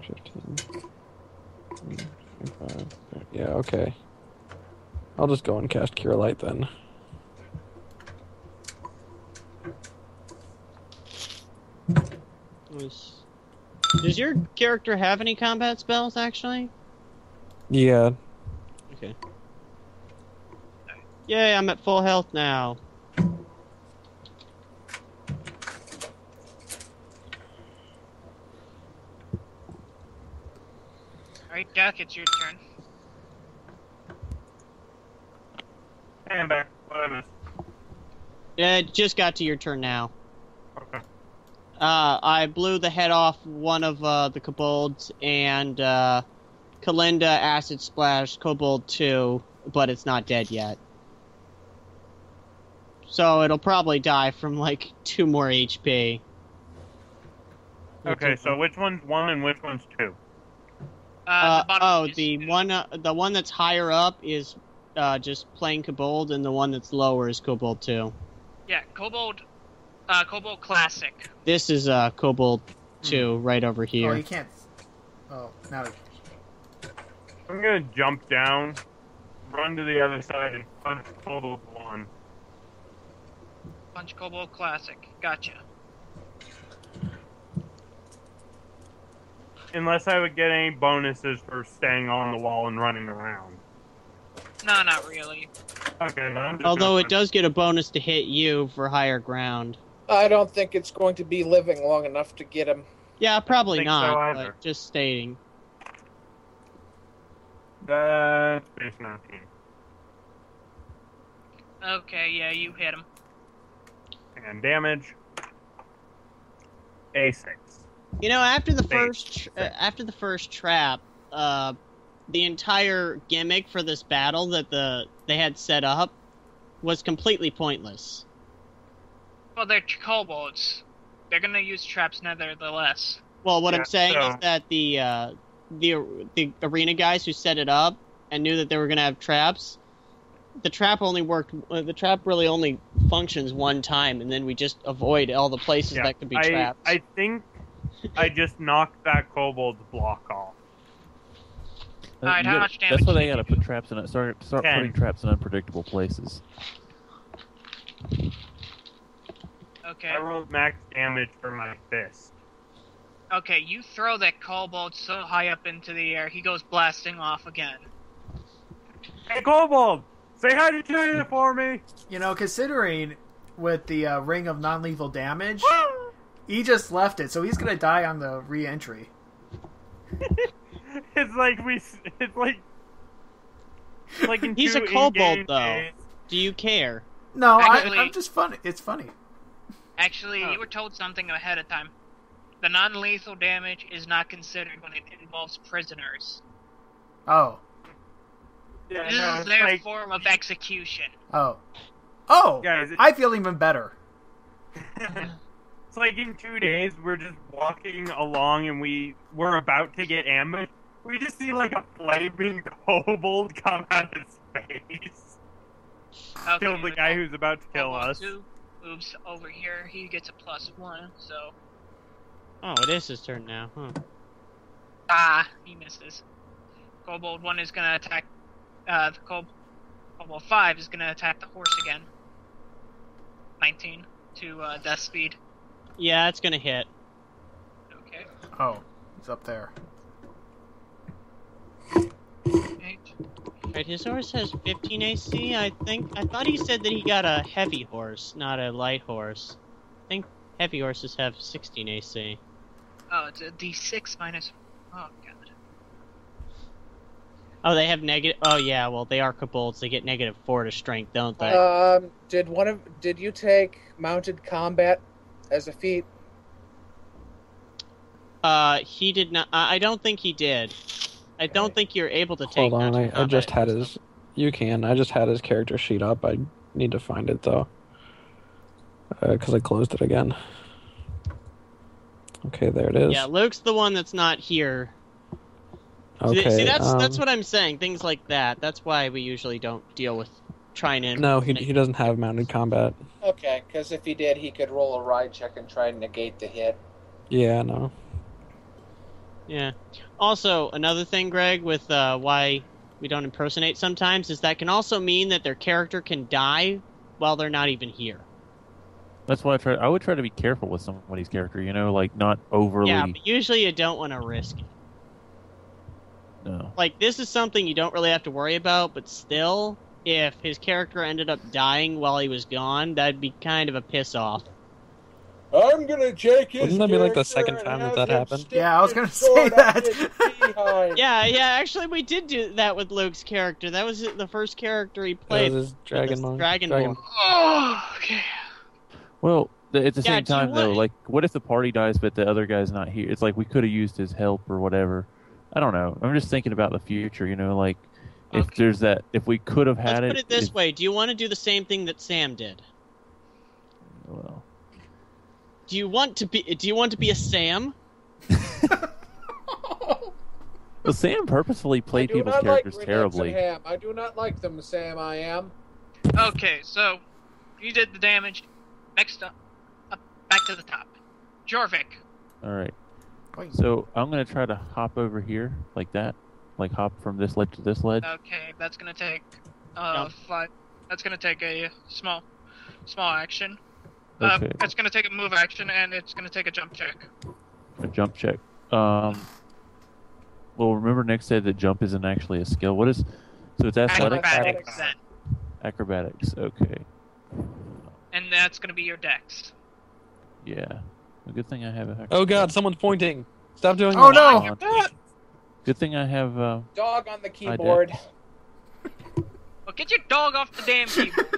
15. 25. Yeah. Okay. I'll just go and cast Cure Light then. Does your character have any combat spells, actually? Yeah. Okay. Yay, I'm at full health now. Alright, Jack, it's your turn. Hey, I'm back. What I missed? It just got to your turn now. Okay. I blew the head off one of the kobolds, and Kalinda acid splashed kobold 2, but it's not dead yet. So it'll probably die from 2 more HP. Okay, so which one's 1 and which one's 2? The one that's higher up is just plain kobold, and the one that's lower is kobold 2. Yeah, kobold classic. This is kobold 2 right over here. Oh, you can't. Oh, now. I'm gonna jump down, run to the other side, and punch kobold 1. Punch kobold classic. Gotcha. Unless I would get any bonuses for staying on the wall and running around. No, not really. Okay, no, I'm just Although it does get a bonus to hit you for higher ground. I don't think it's going to be living long enough to get him. Yeah, probably not, so but just stating. That's base 19. Okay, yeah, you hit him. And damage. A6. You know, after the first trap, the entire gimmick for this battle that they had set up was completely pointless. Well, they're kobolds. They're gonna use traps nevertheless. Well, what I'm saying is that the arena guys who set it up and knew that they were gonna have traps, the trap really only functions one time, and then we just avoid all the places that could be trapped. I think I just knocked that kobold's block off. Alright, how much damage That's why did they you gotta do? put traps in it. Start 10. putting traps in unpredictable places. Okay. I rolled max damage for my fist. Okay, you throw that kobold so high up into the air, he goes blasting off again. Hey, Kobold! Say hi to Julia for me! You know, considering with the ring of non-lethal damage, he just left it, so he's gonna die on the re-entry. It's like in He's a two kobold, in-game though. days. Do you care? No, Actually- I'm just funny. It's funny. Actually, Oh. you were told something ahead of time. The non-lethal damage is not considered when it involves prisoners. Oh. Yeah, This no, is it's their like, form of execution. Oh. Oh! guys, I feel even better. it's like in 2 days we're just walking along and we're about to get ambushed. We just see like a flaming kobold come out of space. Okay, Kill the guy who's about to kill Kobold us. 2 moves over here. He gets a +1, so... Oh, it is his turn now, huh? Ah, he misses. Kobold 1 is gonna attack... the Kobold 5 is gonna attack the horse again. 19 to death speed. Yeah, it's gonna hit. Okay. Oh, he's up there. 8. Right, his horse has 15 AC, I think. I thought he said that he got a heavy horse, not a light horse. I think heavy horses have 16 AC. Oh, it's a D6 minus... Oh, God. Oh, they have negative... Oh, yeah, well, they are kobolds. They get -4 to strength, don't they? Did you take mounted combat as a feat? He did not... I don't think he did. I don't think you're able to take Hold on, mounted I just combat. had his. You can. I just had his character sheet up. I need to find it though, because I closed it again. Okay, there it is. Yeah, Luke's the one that's not here. Okay. See, that's what I'm saying. Things like that. That's why we usually don't deal with trying to... No, he doesn't have mounted combat. Okay, because if he did, he could roll a ride check and try and negate the hit. Yeah, no. Yeah. Also, another thing, Greg, with why we don't impersonate sometimes is that can also mean that their character can die while they're not even here. That's why I would try to be careful with somebody's character, you know, like not overly. Yeah, but usually you don't want to risk it. No. Like, this is something you don't really have to worry about, but still, if his character ended up dying while he was gone, that'd be kind of a piss-off. I'm gonna take his Wouldn't that be like the character second and time that have that him happened? stick Yeah, I was his gonna sword say up that. his behind. Yeah, actually, we did do that with Luke's character. That was the first character he That played. was his dragon this monk. Dragonborn. Oh, okay. Well, at the Yeah, same do you time, though, want- like, what if the party dies but the other guy's not here? It's like we could have used his help or whatever. I don't know. I'm just thinking about the future, you know, like, if Okay. there's that, if we could have Let's had put it this if- way. Do you want to do the same thing that Sam did? Well, Do you want to be a Sam? well, Sam purposefully played I do people's not like characters redemption terribly. ham. I do not like them, Sam. I am. Okay, so you did the damage. Next up back to the top. Jorvik. All right. Wait. So I'm gonna try to hop over here like that, like hop from this ledge to this ledge. Okay, that's gonna take Jump. 5. That's gonna take a small action. Okay. It's gonna take a move action and it's gonna take a jump check. A jump check. Well, remember Nick said that jump isn't actually a skill. What is? So it's athletics. Acrobatics then. Acrobatics. Okay. And that's gonna be your dex. Yeah. A good thing I have. Oh god, someone's pointing. Stop doing Oh, that. no! Good thing I have. Dog on the keyboard. Well, get your dog off the damn keyboard.